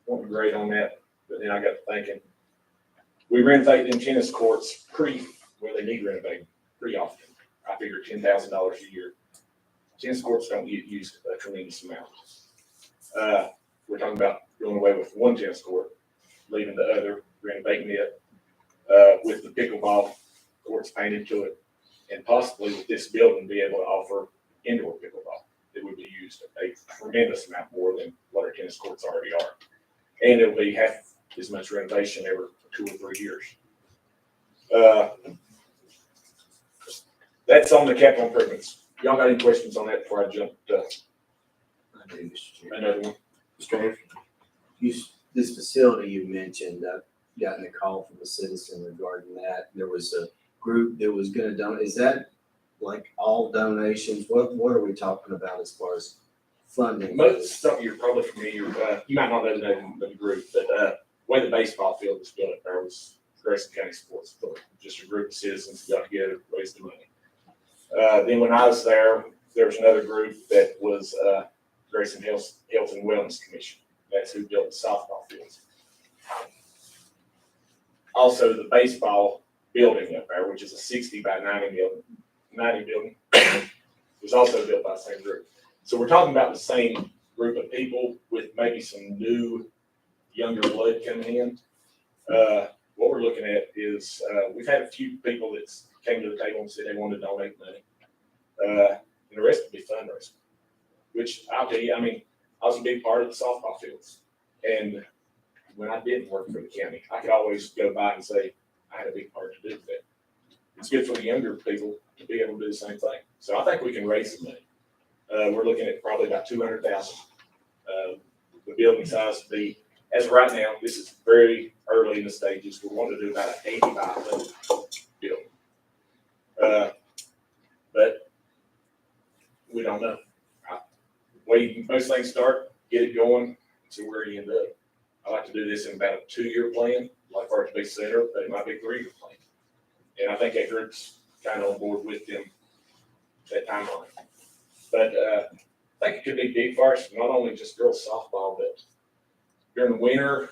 wasn't great on that, but then I got to thinking, we renovate them tennis courts they need renovating pretty often. I figure $10,000 a year. Tennis courts don't get used a tremendous amount. We're talking about doing away with one tennis court, leaving the other, renovating it, with the pickleball courts painted to it, and possibly with this building be able to offer indoor pickleball. It would be used a tremendous amount more than what our tennis courts already are. And it'll be half as much renovation every 2 or 3 years. That's on the capital improvements. Y'all got any questions on that before I jump to another one? Mr. Anderson, this facility you mentioned, I've gotten a call from a citizen regarding that. There was a group that was gonna donate. Is that like all donations? What are we talking about as far as funding? Most something you're probably familiar with. You might not know the name of the group, but the way the baseball field was built up there was Grayson County Sports Authority. Just a group of citizens who got together, raised the money. Then when I was there was another group that was Grayson Health and Wellness Commission. That's who built the softball fields. Also, the baseball building up there, which is a 60 by 90 building, was also built by the same group. So we're talking about the same group of people with maybe some new, younger blood coming in. What we're looking at is, we've had a few people that came to the table and said they wanted to donate money. And the rest would be fundraising, which I'll tell you, I mean, I was a big part of the softball fields. And when I didn't work for the county, I could always go by and say, I had a big part to do with that. It's good for the younger people to be able to do the same thing. So I think we can raise some money. We're looking at probably about 200,000. The building size would be, as of right now, this is very early in the stages. We want to do about an 80 by 100 building. But we don't know. Way most things start, get it going, see where you end up. I like to do this in about a 2-year plan, like for it to be set up, but it might be a 3-year plan. And I think that group's kind of on board with them, that timeline. But I think it could be big for us, not only just girls softball, but during the winter,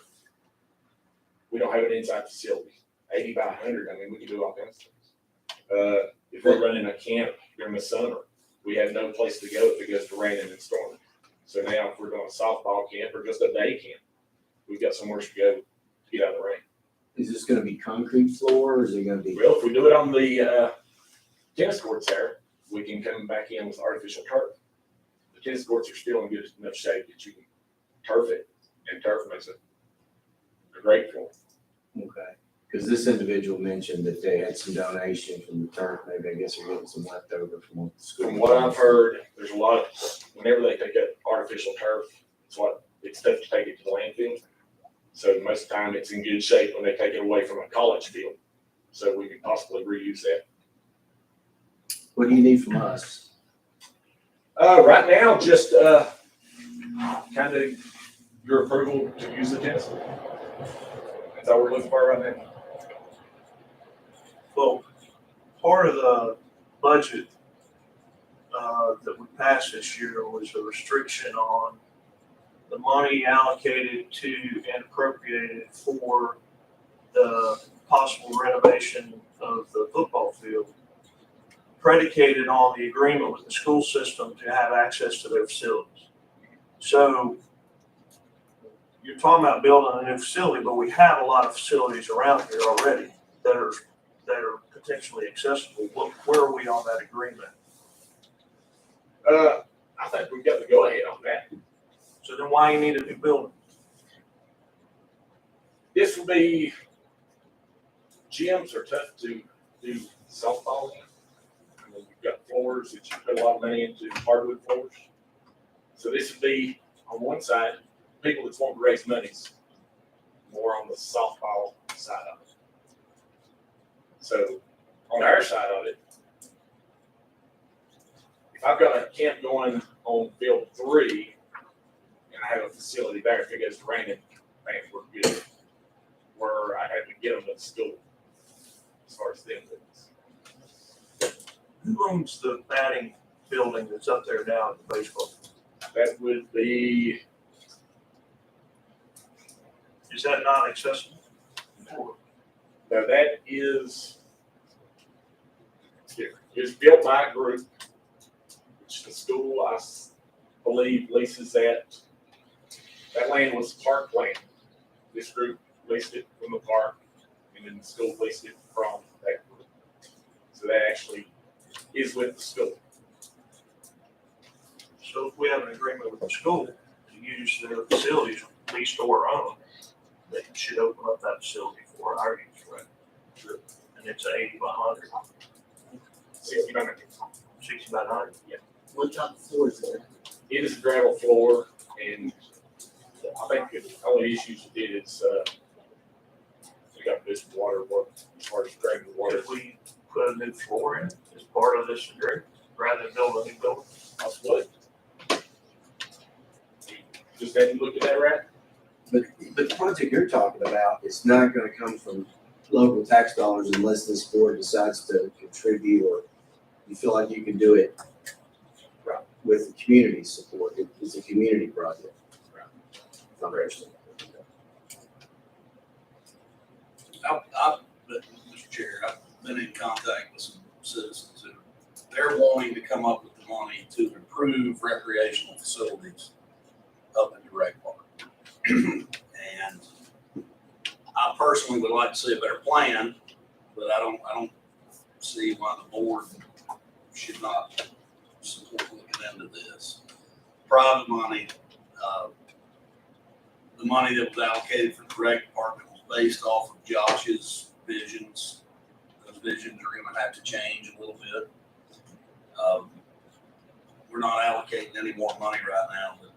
we don't have an inside facility. 80 by 100, I mean, we can do all kinds of things. If we're running a camp during the summer, we have no place to go if it goes to raining and storming. So now if we're doing a softball camp or just a day camp, we've got somewhere to go to get out of the rain. Is this gonna be concrete floor or is it gonna be? Well, if we do it on the tennis courts there, we can come back in with artificial turf. The tennis courts are still in good enough shape that you can turf it, and turf makes it a great floor. Okay, because this individual mentioned that they had some donation from the turf, maybe I guess they're getting some leftover from what the school. From what I've heard, there's a lot of, whenever they take that artificial turf, it's tough to take it to the landfill. So most of the time it's in good shape when they take it away from a college field. So we can possibly reuse that. What do you need from us? Right now, just kind of your approval to use the tennis court. That's all we're looking for right now. Well, part of the budget that we passed this year was a restriction on the money allocated to and appropriated for the possible renovation of the football field, predicated on the agreement with the school system to have access to their facilities. So you're talking about building a new facility, but we have a lot of facilities around here already that are potentially accessible. Where are we on that agreement? I think we've got to go ahead on that. So then why you need a new building? This will be, gyms are tough to do softball in. I mean, you've got floors that you put a lot of money into, hardwood floors. So this would be, on one side, people that want to raise monies, more on the softball side of it. So on our side of it, if I've got a camp going on field 3 and I have a facility there, if it goes to raining, things work good. Where I have to get them to the school as far as them things. Who owns the batting building that's up there now at the baseball? That would be, Is that not accessible? now that is, it's built by a group, which the school, I believe, leases that. That land was park land. This group leased it from the park, and then the school leased it from that group. So that actually is with the school. So if we have an agreement with the school to use their facilities, leased or owned, they should open up that facility for our use, right? Sure. And it's 80 by 100. 60 by 100. 60 by 100. Yeah. What type of floor is there? It is a gravel floor, and I think the only issues with it is we got this water work as far as draining the water. If we put a new floor in as part of this agreement, rather than build a new building. Possibly. Just hadn't looked at that right. But the project you're talking about is not gonna come from local tax dollars unless this board decides to contribute, or you feel like you can do it with the community support. It's a community project. Mr. Chair, I've been in contact with some citizens who they're wanting to come up with the money to improve recreational facilities up in the rec park. And I've personally would like to see a better plan, but I don't see why the board should not support looking into this. Private money, the money that was allocated for the rec department was based off of Josh's visions. Those visions are gonna have to change a little bit. We're not allocating any more money right now, but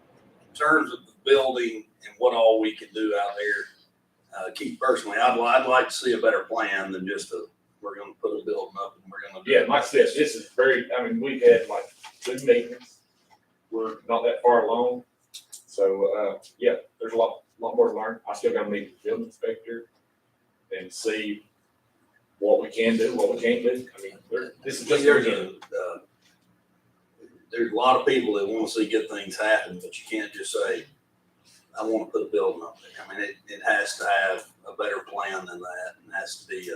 in terms of the building and what all we can do out there, Keith, personally, I'd like to see a better plan than just we're gonna put a building up and we're gonna do. Yeah, like I said, this is very, I mean, we've had like 2 meetings. We're not that far along. So, yeah, there's a lot more to learn. I still gotta meet with the building inspector and see what we can do, what we can't do. I mean, this is just. There's a lot of people that want to see good things happen, but you can't just say, I want to put a building up there. I mean, it has to have a better plan than that. It has to be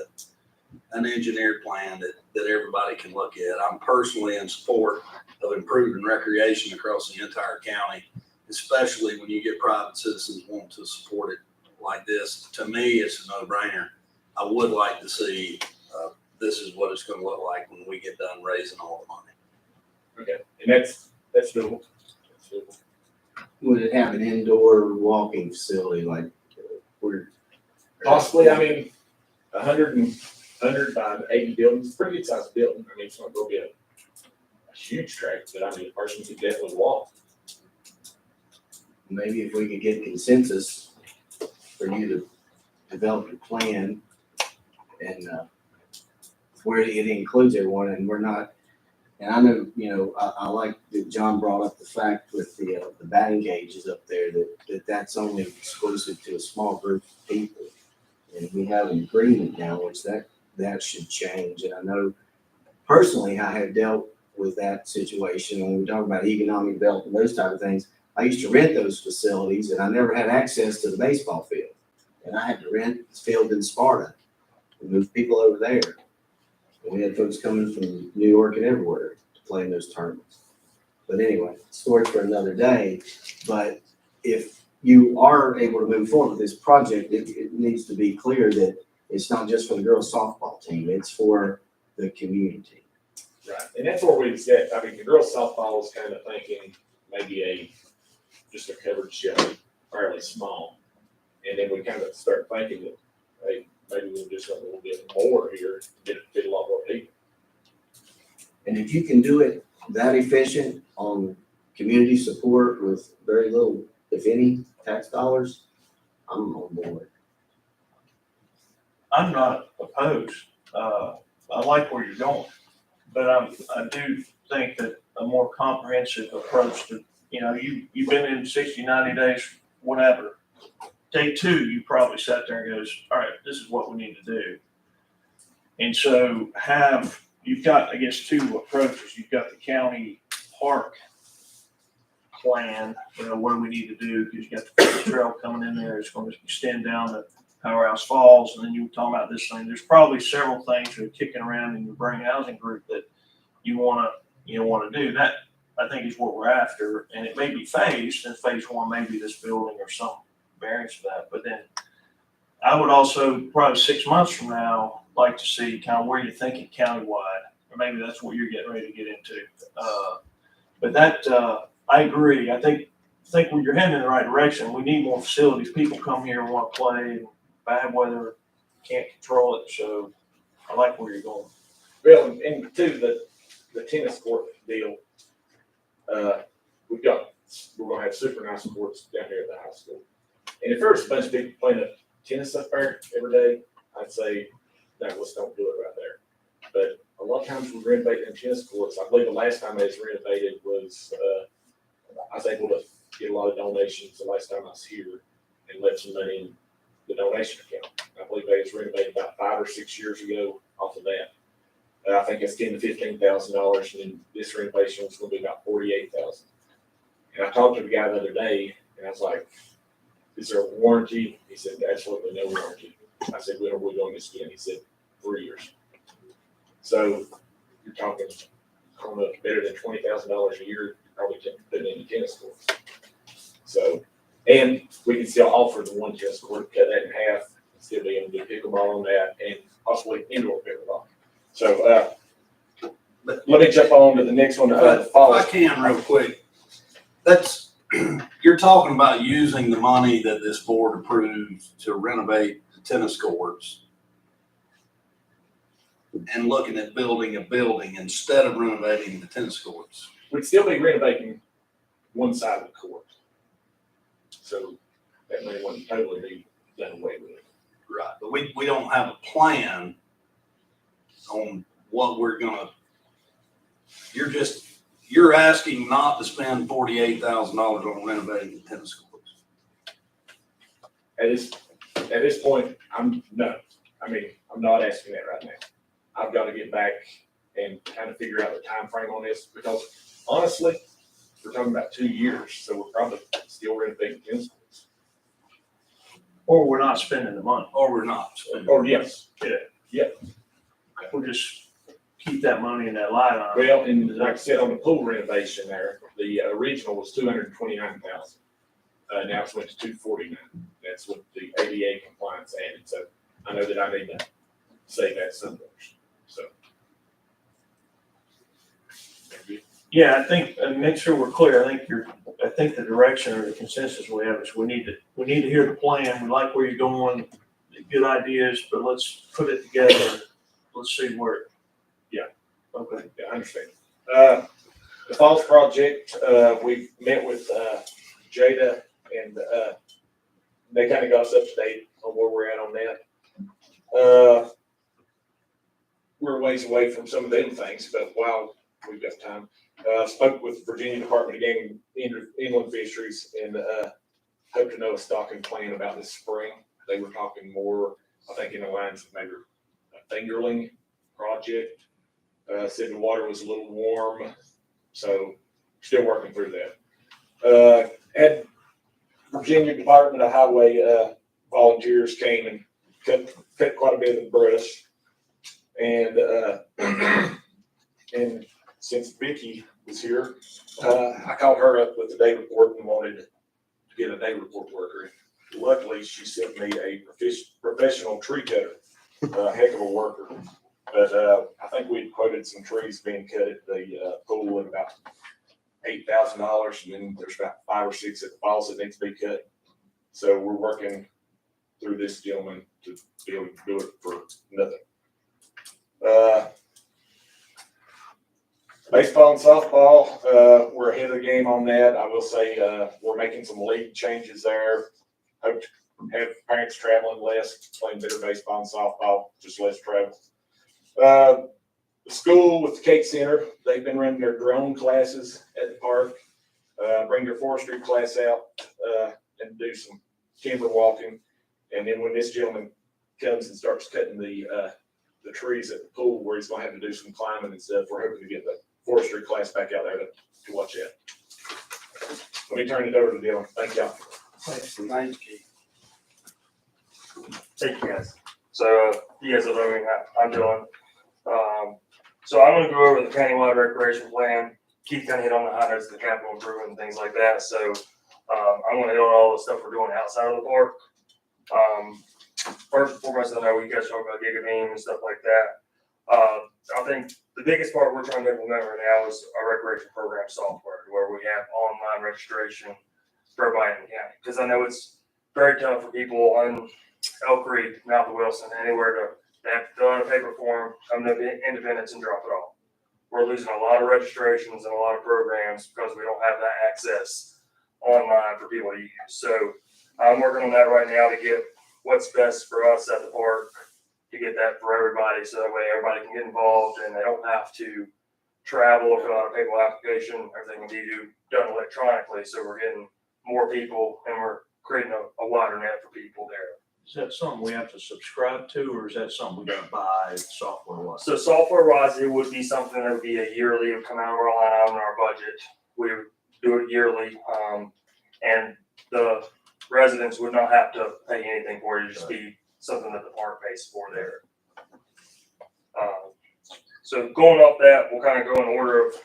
an engineered plan that everybody can look at. I'm personally in support of improving recreation across the entire county, especially when you get private citizens wanting to support it like this. To me, it's a no-brainer. I would like to see this is what it's going to look like when we get done raising all the money. Okay, and that's doable. That's doable. Would it have an indoor walking facility like where? Possibly, I mean, 100 by 80 buildings, pretty good sized building. I mean, it's not going to be a huge track, but I mean, a person could definitely walk. Maybe if we could get consensus for you to develop a plan and where it includes everyone, and we're not, and I know, I like that John brought up the fact with the batting cages up there that's only exclusive to a small group of people. And we have an agreement now, which that should change. And I know personally, I have dealt with that situation when we talk about economic development, those type of things. I used to rent those facilities and I never had access to the baseball field. And I had to rent the field in Sparta and move people over there. And we had folks coming from New York and everywhere to play in those tournaments. But anyway, story for another day. But if you are able to move forward with this project, it needs to be clear that it's not just for the girls softball team, it's for the community. Right, and that's where we set. I mean, the girls softball is kind of thinking maybe just a covered show, fairly small. And then we kind of start thinking that, hey, maybe we'll just go a little bit more here to fit a lot more people. And if you can do it that efficient on community support with very little, if any, tax dollars, I'm on board. I'm not opposed. I like where you're going, but I do think that a more comprehensive approach to, you've been in 60, 90 days, whatever. Day 2, you probably sat there and goes, all right, this is what we need to do. And so you've got, I guess, 2 approaches. You've got the county park plan, what do we need to do? Because you got the trail coming in there. It's going to extend down to Powerhouse Falls. And then you were talking about this thing. There's probably several things that are kicking around in your brain housing group that you want to do. That, I think, is what we're after. And it may be phased, and phase 1 may be this building or some variance of that. But then I would also, probably 6 months from now, like to see kind of where you're thinking countywide. Or maybe that's what you're getting ready to get into. But that, I agree. I think you're heading in the right direction. We need more facilities. People come here and want to play. Bad weather, can't control it. So I like where you're going. Well, and too, the tennis court deal, we're going to have super nice courts down here at the high school. And if there's a bunch of people playing tennis up there every day, I'd say, no, let's don't do it right there. But a lot of times we renovate them tennis courts. I believe the last time they was renovated was, I was able to get a lot of donations the last time I was here and left some money in the donation account. I believe they was renovated about 5 or 6 years ago off of that. I think it's $10,000 to $15,000, and then this renovation was going to be about $48,000. And I talked to the guy the other day, and I was like, "Is there a warranty?" He said, "Absolutely no warranty." I said, "When are we doing this again?" He said, 3 years. So you're talking, I don't know, better than $20,000 a year, probably putting in the tennis courts. So, and we can still offer the one tennis court, cut that in half, still be able to do pickleball on that and possibly indoor pickleball. So, let me jump on to the next one. If I can real quick, that's, you're talking about using the money that this board approved to renovate the tennis courts and looking at building a building instead of renovating the tennis courts. We'd still be renovating one side of the court. So that money wouldn't totally be done away with. Right, but we don't have a plan on what we're gonna, you're asking not to spend $48,000 on renovating the tennis courts. At this point, I'm not asking that right now. I've got to get back and kind of figure out the time frame on this, because honestly, we're talking about 2 years, so we're probably still renovating tennis courts. Or we're not spending the money. Or we're not spending. Or yes, yeah. We'll just keep that money in that line item. Well, and like I said, on the pool renovation there, the original was $229,000. Now it's went to $249,000. That's with the ADA compliance added. So I know that I need to save that somewhere. So. Yeah, I think, and make sure we're clear, I think the direction or the consensus we have is we need to hear the plan. We like where you're going, good ideas, but let's put it together. Let's see where. Yeah. Okay. Yeah, I understand. The Falls project, we've met with Jada, and they kind of got us up to date on where we're at on that. We're a ways away from some of them things, but while we've got time, spoke with Virginia Department of Game and Inland Fisheries, and hope to know a stocking plan about this spring. They were talking more, I think, in the lines of maybe a fingerling project. Said the water was a little warm, so still working through that. Had Virginia Department of Highway volunteers came and cut quite a bit of the brush, and since Vicky was here, I called her up with the day report and wanted to get a day report worker. Luckily, she sent me a professional tree cutter, a heck of a worker. But I think we quoted some trees being cut at the pool at about $8,000, and then there's about 5 or 6 at the falls that needs to be cut. So we're working through this gentleman to be able to do it for nothing. Baseball and softball, we're ahead of the game on that. I will say we're making some league changes there. Hope to have parents traveling less, playing better baseball and softball, just less travel. The school with the Cake Center, they've been running their drone classes at the park. Bring their forestry class out and do some timber walking. And then when this gentleman comes and starts cutting the trees at the pool where he's going to have to do some climbing and stuff, we're hoping to get the forestry class back out there to watch that. Let me turn it over to Dylan. Thank y'all. Thank you. Thank you guys. So you guys are learning I'm doing. So I'm gonna go over the countywide recreation plan. Keith kind of hit on the highlights of the capital improvement and things like that. So I'm gonna hit on all the stuff we're doing outside of the park. First and foremost, I know you guys talk about Gigabeam and stuff like that. I think the biggest part we're trying to implement right now is our recreation program software, where we have online registration for everybody in the county. Because I know it's very tough for people on Elk Creek, Mount Wilson, anywhere to have to fill out a paper form, come to Independence and drop it off. We're losing a lot of registrations and a lot of programs because we don't have that access online for people to use. So I'm working on that right now to get what's best for us at the park, to get that for everybody, so that way everybody can get involved and they don't have to travel or fill out a paper application. Everything can be done electronically. So we're getting more people and we're creating a wider net for people there. Is that something we have to subscribe to, or is that something we gotta buy software-wise? So software-wise, it would be something that would be a yearly, it would come out of our line item in our budget. We would do it yearly, and the residents would not have to pay anything for it. It'd just be something that the park pays for there. So going off that, we'll kind of go in order of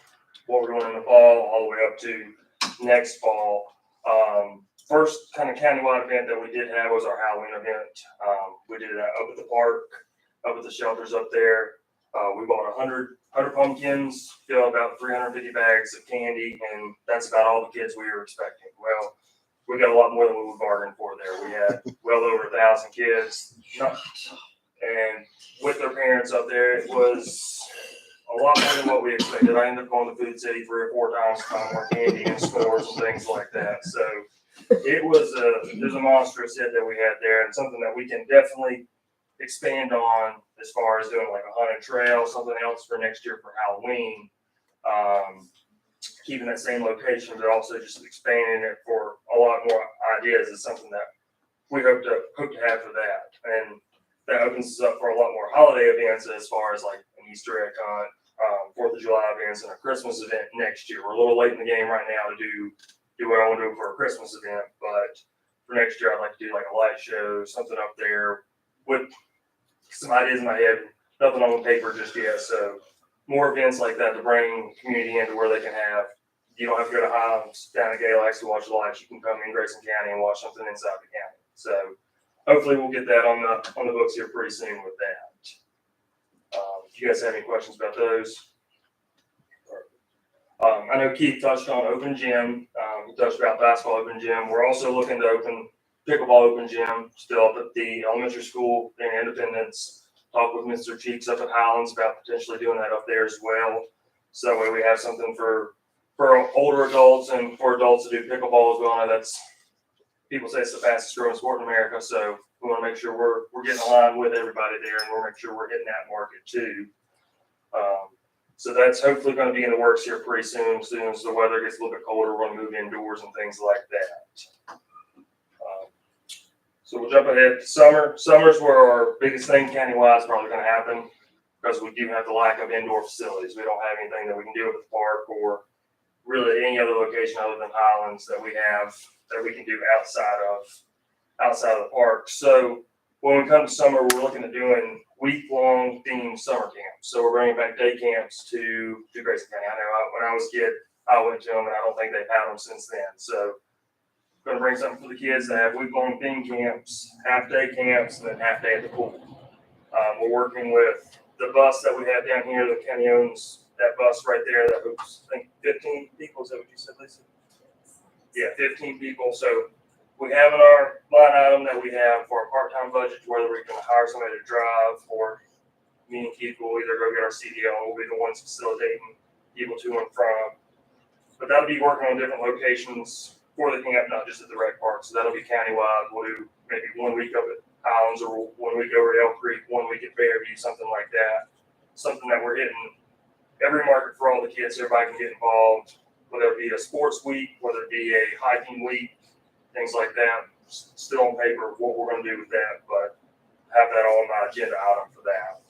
what we're doing in the fall, all the way up to next fall. First kind of countywide event that we did have was our Halloween event. We did it up at the park, up at the shelters up there. We bought 100 pumpkins, filled about 350 bags of candy, and that's about all the kids we were expecting. Well, we got a lot more than we bargained for there. We had well over 1,000 kids, and with their parents up there, it was a lot more than what we expected. I ended up going to Food City 3 or 4 times to find more candy and s'mores and things like that. So it was a monstrous hit that we had there, and something that we can definitely expand on as far as doing like a haunted trail, something else for next year for Halloween. Keeping that same location, but also just expanding it for a lot more ideas is something that we hope to have for that. And that opens us up for a lot more holiday events as far as like an Easter egg hunt, 4th of July events, and a Christmas event next year. We're a little late in the game right now to do what I want to do for a Christmas event, but for next year I'd like to do like a light show, something up there with some ideas in my head, nothing on the paper just yet. So more events like that to bring community into where they can have, you don't have to go to Highlands down to Galax to watch the lights. You can come in Grayson County and watch something inside the county. So hopefully we'll get that on the books here pretty soon with that. If you guys have any questions about those. I know Keith touched on open gym. He touched about basketball open gym. We're also looking to open pickleball open gym still up at the elementary school in Independence. Talk with Mr. Cheeks up at Highlands about potentially doing that up there as well. So that way we have something for older adults and for adults to do pickleball as well. I know that's, people say it's the fastest growing sport in America. So we want to make sure we're getting aligned with everybody there, and we'll make sure we're hitting that market too. So that's hopefully going to be in the works here pretty soon. As soon as the weather gets a little bit colder, we're going to move indoors and things like that. So we'll jump ahead to summer. Summer's where our biggest thing countywide is probably going to happen, because we do have the lack of indoor facilities. We don't have anything that we can do at the park or really any other location other than Highlands that we have that we can do outside of the park. So when we come to summer, we're looking at doing week-long themed summer camps. So we're bringing back day camps to Grayson County. I know when I was a kid, I went to them, and I don't think they've had them since then. So going to bring something for the kids to have week-long theme camps, half-day camps, and then half-day at the pool. We're working with the bus that we have down here. The county owns that bus right there that hoops, I think, 15 people. Is that what you said, Lisa? Yeah, 15 people. So we have in our line item that we have for a part-time budget, whether we can hire somebody to drive, or me and Keith will either go get our CDL and we'll be the ones facilitating people to and from. But that'll be working on different locations for the camp, not just at the rec park. So that'll be countywide. We'll do maybe 1 week up at Highlands, or 1 week over at Elk Creek, 1 week at Fairview, something like that. Something that we're hitting every market for all the kids, so everybody can get involved, whether it be a sports week, whether it be a hiking week, things like that. Still on paper what we're going to do with that, but have that on my agenda item for that.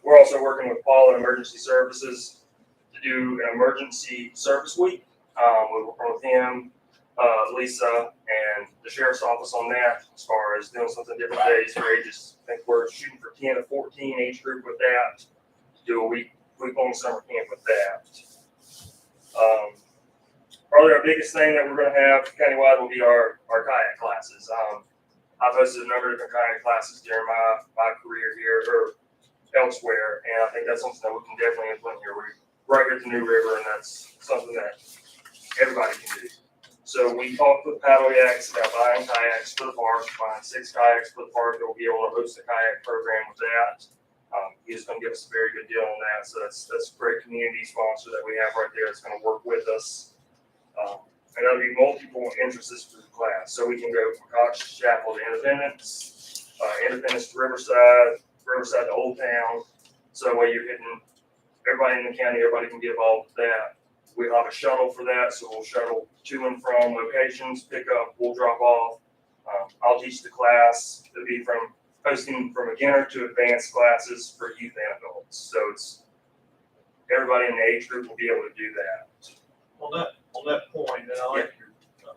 We're also working with Paul in Emergency Services to do an emergency service week. We're working with him, Lisa, and the sheriff's office on that, as far as doing something different days for ages. I think we're shooting for 10 to 14 age group with that, to do a week-long summer camp with that. Probably our biggest thing that we're going to have countywide will be our kayak classes. I've hosted a number of different kayak classes during my career here or elsewhere, and I think that's something that we can definitely implement here. We're right here at the New River, and that's something that everybody can do. So we talked with Paddle Yaks about buying kayaks for the park, buying 6 kayaks for the park that will be able to host a kayak program with that. He's going to give us a very good deal on that. So that's a great community sponsor that we have right there. It's going to work with us. And that'll be multiple entrances for the class. So we can go from Cox Chapel to Independence, Independence to Riverside, Riverside to Old Town. So while you're hitting everybody in the county, everybody can get involved with that. We'll have a shuttle for that, so we'll shuttle to and from locations, pick up, we'll drop off. I'll teach the class. It'll be from posting from beginner to advanced classes for youth and adults. So it's everybody in the age group will be able to do that. On that point, and I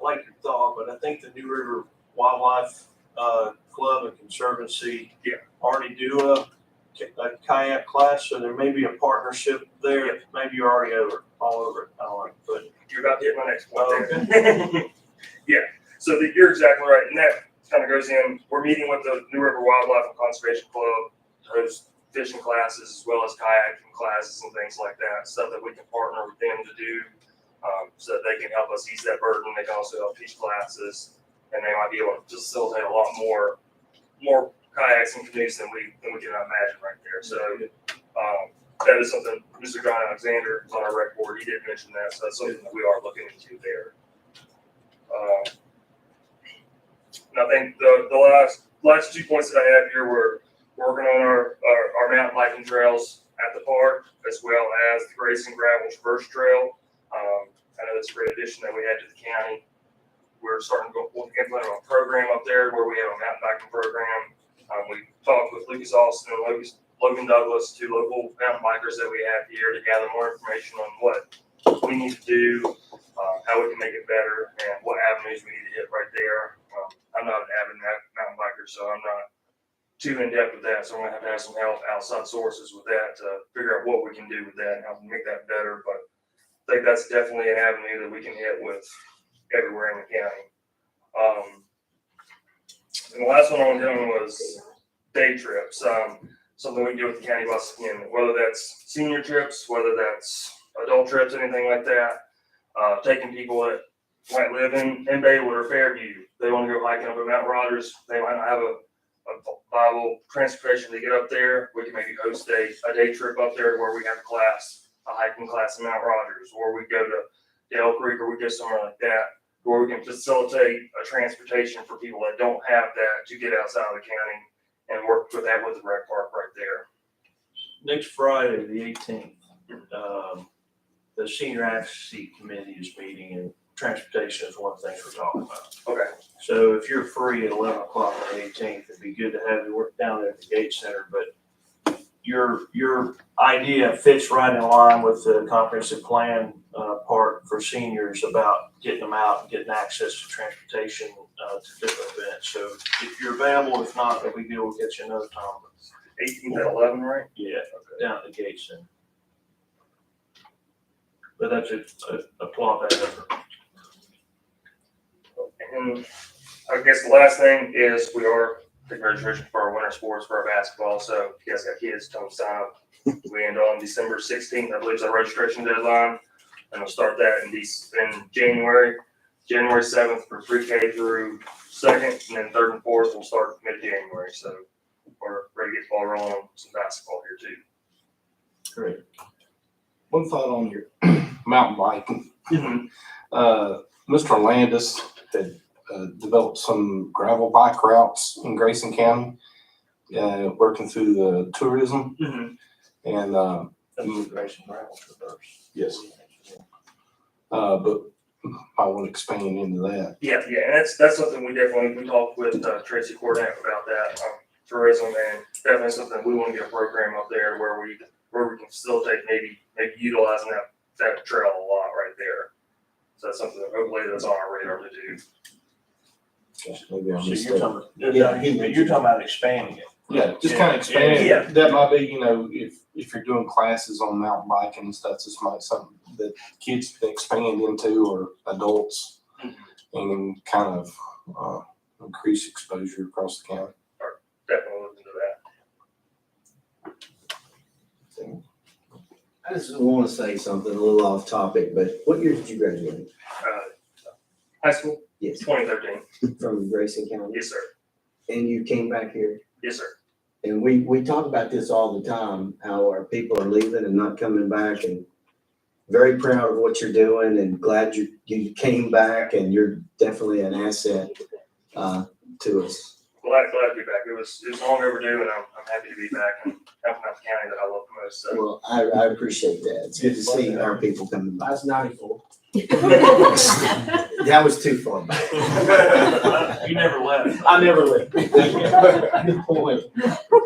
like your thought, but I think the New River Wildlife Club and Conservancy already do a kayak class, so there may be a partnership there. Yeah. Maybe you're already all over it. I don't know, but you're about to hit my next point. Okay. Yeah, so you're exactly right. And that kind of goes in, we're meeting with the New River Wildlife and Conservation Club to host fishing classes as well as kayaking classes and things like that, stuff that we can partner with them to do, so that they can help us ease that burden. They can also help teach classes, and they might be able to facilitate a lot more kayaks and canoes than we can imagine right there. So that is something Mr. John Alexander is on our rec board. He did mention that, so that's something that we are looking into there. And I think the last 2 points that I have here were working on our mountain biking trails at the park, as well as the Grayson Gravel Traverse Trail. I know that's a great addition that we had to the county. We're starting to implement a program up there where we have a mountain biking program. We talked with Lucas Austin and Logan Douglas, 2 local mountain bikers that we have here, to gather more information on what we need to do, how we can make it better, and what avenues we need to hit right there. I'm not an avid mountain biker, so I'm not too in depth with that. So I'm gonna have to have some help, outside sources with that, to figure out what we can do with that and how to make that better. But I think that's definitely an avenue that we can hit with everywhere in the county. And the last one on doing was day trips. Something we can do with the county bus again, whether that's senior trips, whether that's adult trips, anything like that. Taking people that might live in Baywood or Fairview, they want to go hiking up at Mount Rogers, they might not have a viable transportation to get up there. We can maybe host a day trip up there where we have a hiking class in Mount Rogers, or we go to Dale Creek, or we go somewhere like that, where we can facilitate a transportation for people that don't have that to get outside of the county, and work with that with the rec park right there. Next Friday, the 18th, the Senior Advocacy Committee is meeting, and transportation is one of the things we're talking about. Okay. So if you're free at 11 o'clock on the 18th, it'd be good to have you work down there at the Gate Center. But your idea fits right in line with the comprehensive plan part for seniors about getting them out and getting access to transportation to different events. So if you're available, if not, then we will get you another time. 18th at 11, right? Yeah, down at the Gate Center. But that's applaud that effort. And I guess the last thing is we are taking registration for our winter sports for our basketball. So if you guys got kids, don't sign up. We end on December 16th, I believe, is our registration deadline. And we'll start that in January 7th for pre-K through 2nd, and then 3rd and 4th we'll start mid-January. So we're ready to get the ball rolling on some basketball here too. Great. One thought on your mountain biking. Mr. Landis had developed some gravel bike routes in Grayson County, working through the tourism. And Grayson Gravel Traverse. yes, but I want to expand into that. Yeah, and that's something we talked with Tracy Courthouse about that, tourism, and definitely something we want to get a program up there where we can facilitate maybe utilizing that trail a lot right there. So that's something that hopefully that's on our radar to do. Maybe I So missed you're that. talking about expanding it. Yeah, just kind of expanding. Yeah. That might be, if you're doing classes on mountain biking and stuff, this might be something that kids can expand into, or adults, and then kind of increase exposure across the county. Definitely look into that. I just want to say something a little off topic, but what year did you graduate? High school, Yes. 2013. From Grayson County? Yes, sir. And you came back here? Yes, sir. And we talk about this all the time, how our people are leaving and not coming back, and very proud of what you're doing, and glad you came back, and you're definitely an asset to us. Glad to be back. It was long overdue, and I'm happy to be back and helping out the county that I love the most. So. Well, I appreciate that. It's good to see our people coming back. That's 94. That was too far back. You never left. I never left.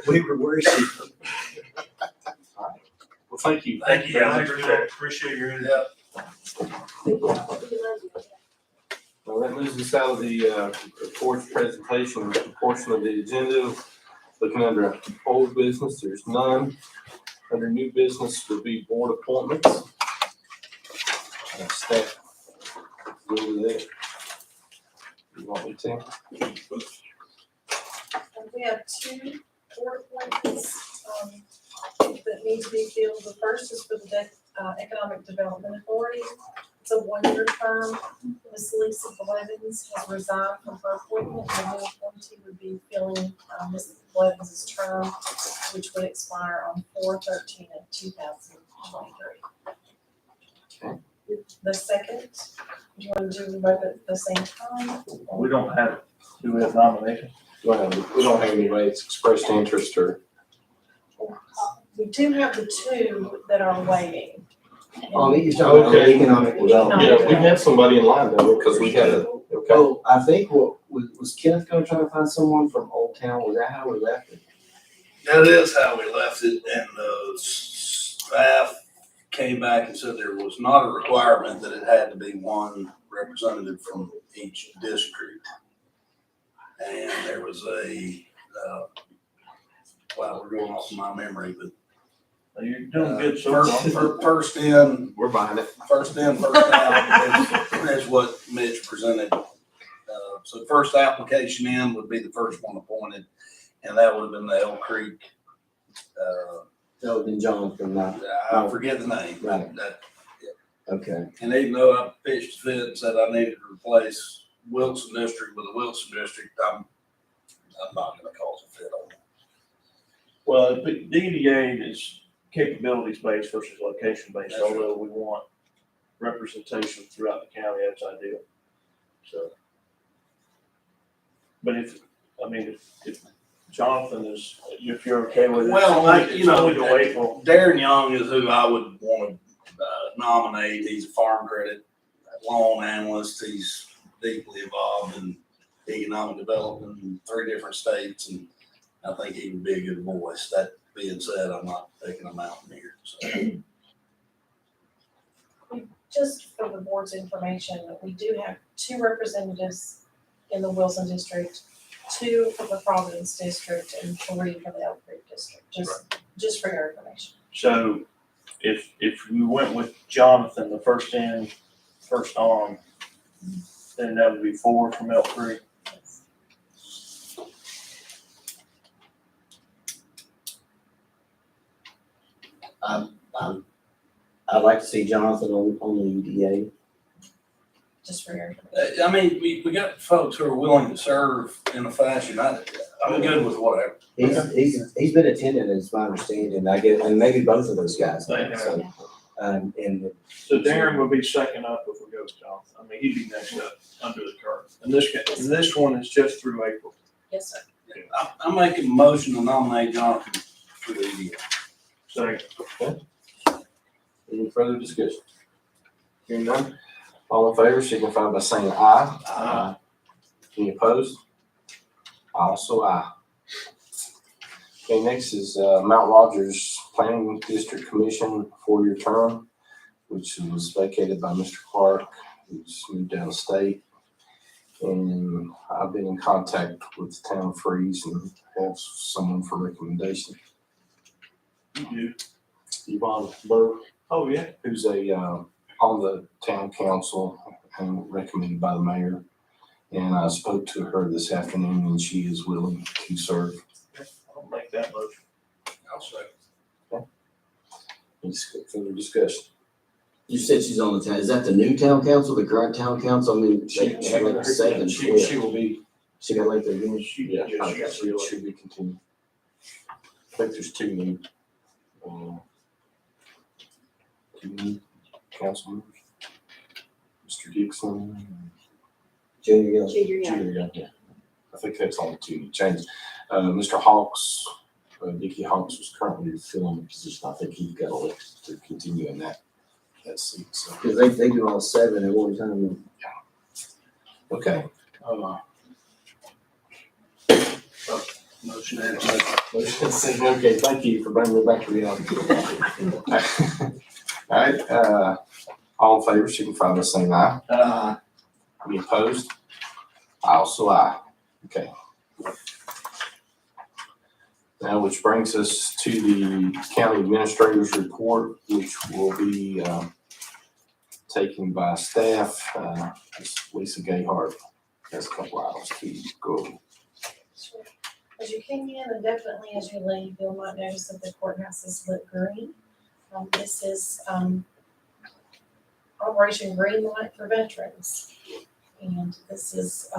We were worried. Well, thank you. Thank you guys. Appreciate your input. Well, that moves us out of the reports presentation portion of the agenda. Looking under old business, there's none. Under new business would be board appointments. Staff, go over there. You want me to? We have two board appointments, that need to be filled. The first is for the Economic Development Authority. It's a one-year term. Ms. Lisa Blevins has resigned from her appointment. The new appointee would be filling, Ms. Blevins' term, which would expire on 4/13/2023. The second, do you want to do them both at the same time? We don't have, do we have nominations? Well, we don't have anybody that's expressed interest or. We do have the two that are waiting. Oh, you're talking about Okay. economic development. Yeah, we had somebody in line though, because we had a, okay. Oh, I think was Kenneth gonna try to find someone from Old Town? Was that how we left it? That is how we left it, and the staff came back and said there was not a requirement that it had to be one representative from each district. And there was a, wow, we're going off my memory, but You're doing good so far. first in, We're behind it. first in, first out is what Mitch presented. So first application in would be the first one appointed, and that would have been the Elk Creek, That would have been Jonathan, not, I forget the name. Right. That- okay. And even though I pitched a fit and said I needed to replace Wilson District with a Wilson District, I'm not gonna cause a fit on it. Well, the DDA is capabilities based versus location based, That's right. although we want representation throughout the county, that's ideal. So. But if Jonathan is, if you're okay with it. Well, it's only to April. Darren Young is who I would want to nominate. He's a farm credit loan analyst. He's deeply involved in economic development in 3 different states, and I think he would be a good voice. That being said, I'm not picking a mountaineer, so. Just for the board's information, we do have 2 representatives in the Wilson district, 2 for the Providence district, and 3 for the Elk Creek district, just for your information. So if we went with Jonathan, the first in, first on, then that would be 4 from Elk Creek. I'd like to see Jonathan on the EDA. Just for your information. I mean, we got folks who are willing to serve in a fashion. I'm good with whatever. He's been attending, is my understanding, I get, and maybe both of those guys. They have. So, and So Darren would be second up if we go with Jonathan. I mean, he'd be next up under the curve. And this one is just through April. Yes, sir. I'm making a motion to nominate Jonathan for the EDA. Second. Any further discussion? Hearing none, all in favor signify by saying aye. Aye. Any opposed? Also aye. Okay, next is Mount Rogers Planning District Commission 4-year term, which was vacated by Mr. Clark, who's moved out of state. And I've been in contact with the town of Freeze and have someone for recommendation. You do. Yvonne Burr, Oh, yeah. who's on the town council and recommended by the mayor. And I spoke to her this afternoon and she is willing to serve. I'll make that motion. I'll second. Any further discussion? you said she's on the town, is that the new town council, the current town council? I mean, she like 7 She will be, She got like the again? yeah, she should be continued. I think there's 2 new, 2 new council members. Mr. Dixon. Junior, Junior, yeah. I think that's only 2 new changes. Mr. Hawks, Dickie Hawks was currently filling the position. I think he got elected to continue in that seat, so. Cause they do all 7 at one time. Okay. Motion and second. Motion second. Okay, thank you for bringing me back to reality. All right, all in favor, signify by saying aye. Any opposed? I also aye. Okay. Now, which brings us to the county administrator's report, which will be taken by staff. Ms. Lisa Gayhart has a couple items to go over. As you came in and definitely as you leave, you might notice that the courthouse is lit green. This is Operation Green Light for Veterans. And this is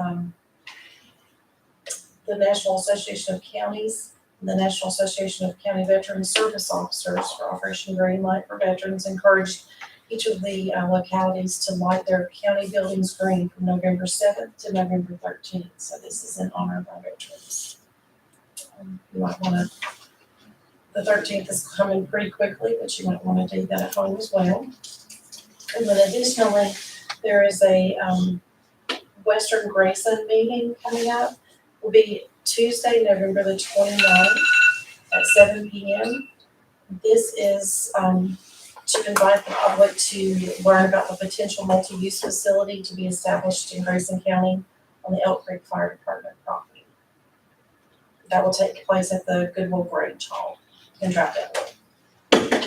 the National Association of Counties, and the National Association of County Veteran Service Officers for Operation Green Light for Veterans encouraged each of the localities to light their county buildings green from November 7th to November 13th. So this is in honor of our veterans. You might want to, the 13th is coming pretty quickly, but you might want to do that at home as well. And then additionally, there is a Western Grayson meeting coming up. Will be Tuesday, November the 29th at 7 p.m. This is to invite the public to learn about the potential multi-use facility to be established in Grayson County on the Elk Creek Fire Department property. That will take place at the Goodwill Grange Hall in Troutdale.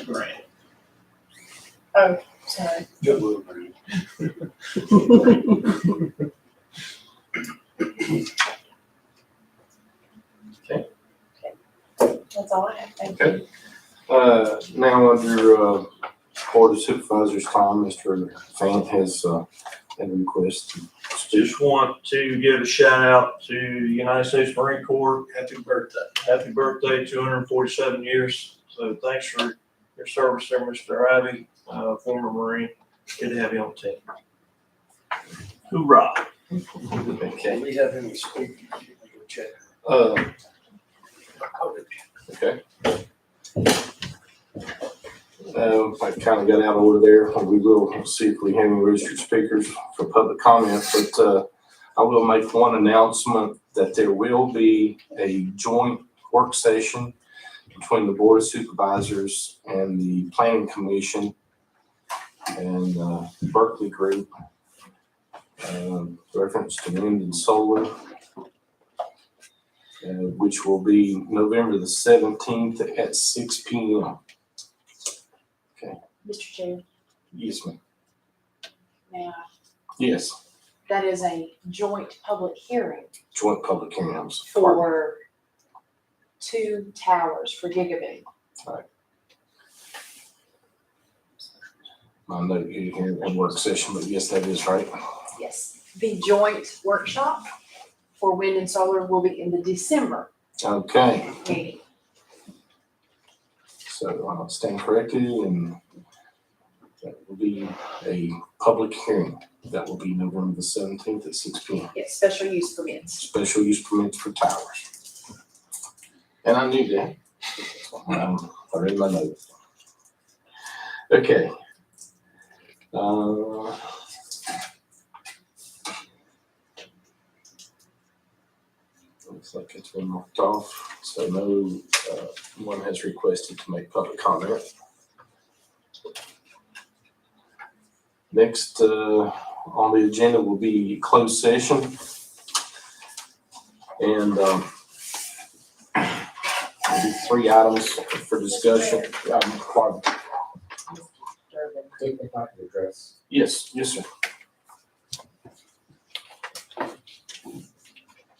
Grant. Oh, sorry. Goodwill Grant. That's all I have. Thank you. Now under, Board of Supervisors time, Mr. Fant has, a request. Just want to give a shout out to United States Marine Corps. Happy birthday. Happy birthday, 247 years. So thanks for your service there, Mr. Ivy, former Marine. Good to have you on the team. Hoorah. Okay. We have any speakers? Go check. Okay. I kind of got out of order there. We will see if we have any registered speakers for public comment, but I will make one announcement that there will be a joint work session between the Board of Supervisors and the Planning Commission and Berkeley Group, reference to wind and solar, which will be November the 17th at 6 p.m. Mr. Chair, Yes, ma'am. now, Yes, that is a joint public hearing joint public hearings. for 2 towers for gigabit. My note here in work session, but yes, that is right. Yes. The joint workshop for wind and solar will be in the December Okay, meeting. so I'll stand corrected, and that will be a public hearing. That will be November the 17th at 6 p.m. Yes, special use permits. Special use permits for towers. And I knew that. I read my notes. Okay. Looks like it's been marked off, so no one has requested to make public comment. Next on the agenda will be closed session. And there'll be 3 items for discussion. Pardon. If I could address. Yes, yes, sir.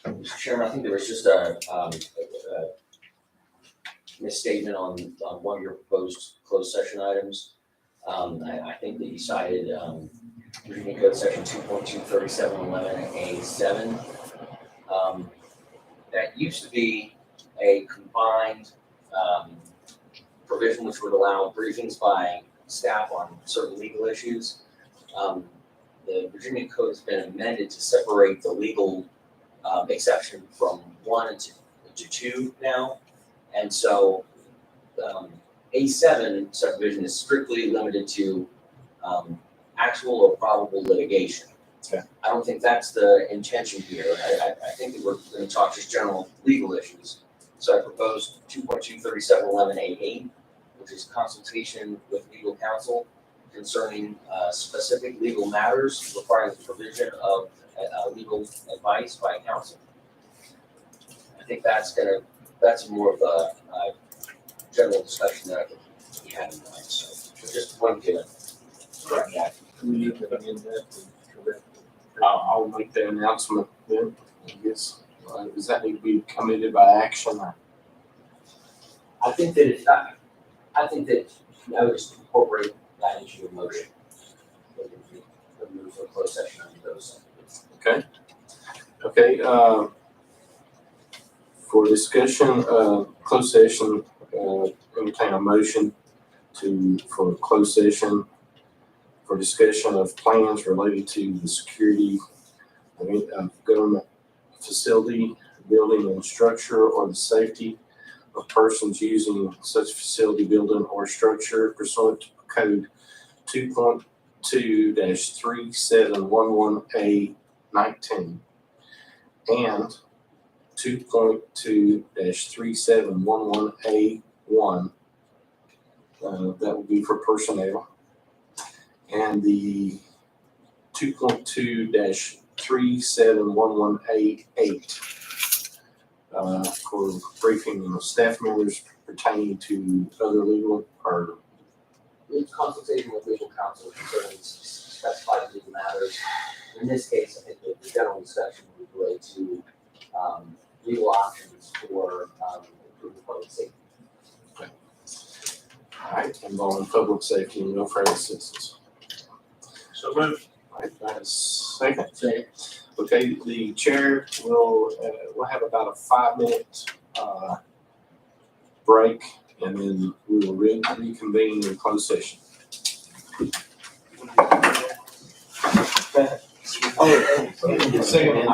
Mr. Chairman, I think there was just a misstatement on one of your proposed closed session items. I think that you cited Virginia Code Section 2.23711A7. That used to be a combined provision which would allow briefings by staff on certain legal issues. The Virginia Code has been amended to separate the legal exception from 1 to 2 now. And so A7 subdivision is strictly limited to actual or probable litigation. Okay. I don't think that's the intention here. I think that we're going to talk just general legal issues. So I proposed 2.23711A8, which is consultation with legal counsel concerning specific legal matters requiring the provision of legal advice by counsel. I think that's more of a general discussion that I think we had in mind. So just wanted to correct that. I'll make that announcement then, I guess. Does that need to be committed by action? I think that it's, I think that I would just incorporate that into your motion. Move to a closed session under those. Okay, for discussion, closed session, entertain a motion for closed session for discussion of plans related to the security of government facility, building and structure, or the safety of persons using such facility, building, or structure pursuant to code 2.2-3711A19 and 2.2-3711A1. That will be for personnel. And the 2.2-3711A8 for briefing of staff members pertaining to other legal or In consultation with legal counsel concerning specified legal matters. In this case, I think that the general discussion would relate to legal options for improving public safety. all right, involving public safety and welfare assistance. So moved. All right, that's second. Okay, the chair will, we'll have about a 5-minute break, and then we will reconvene in closed session. Oh, second.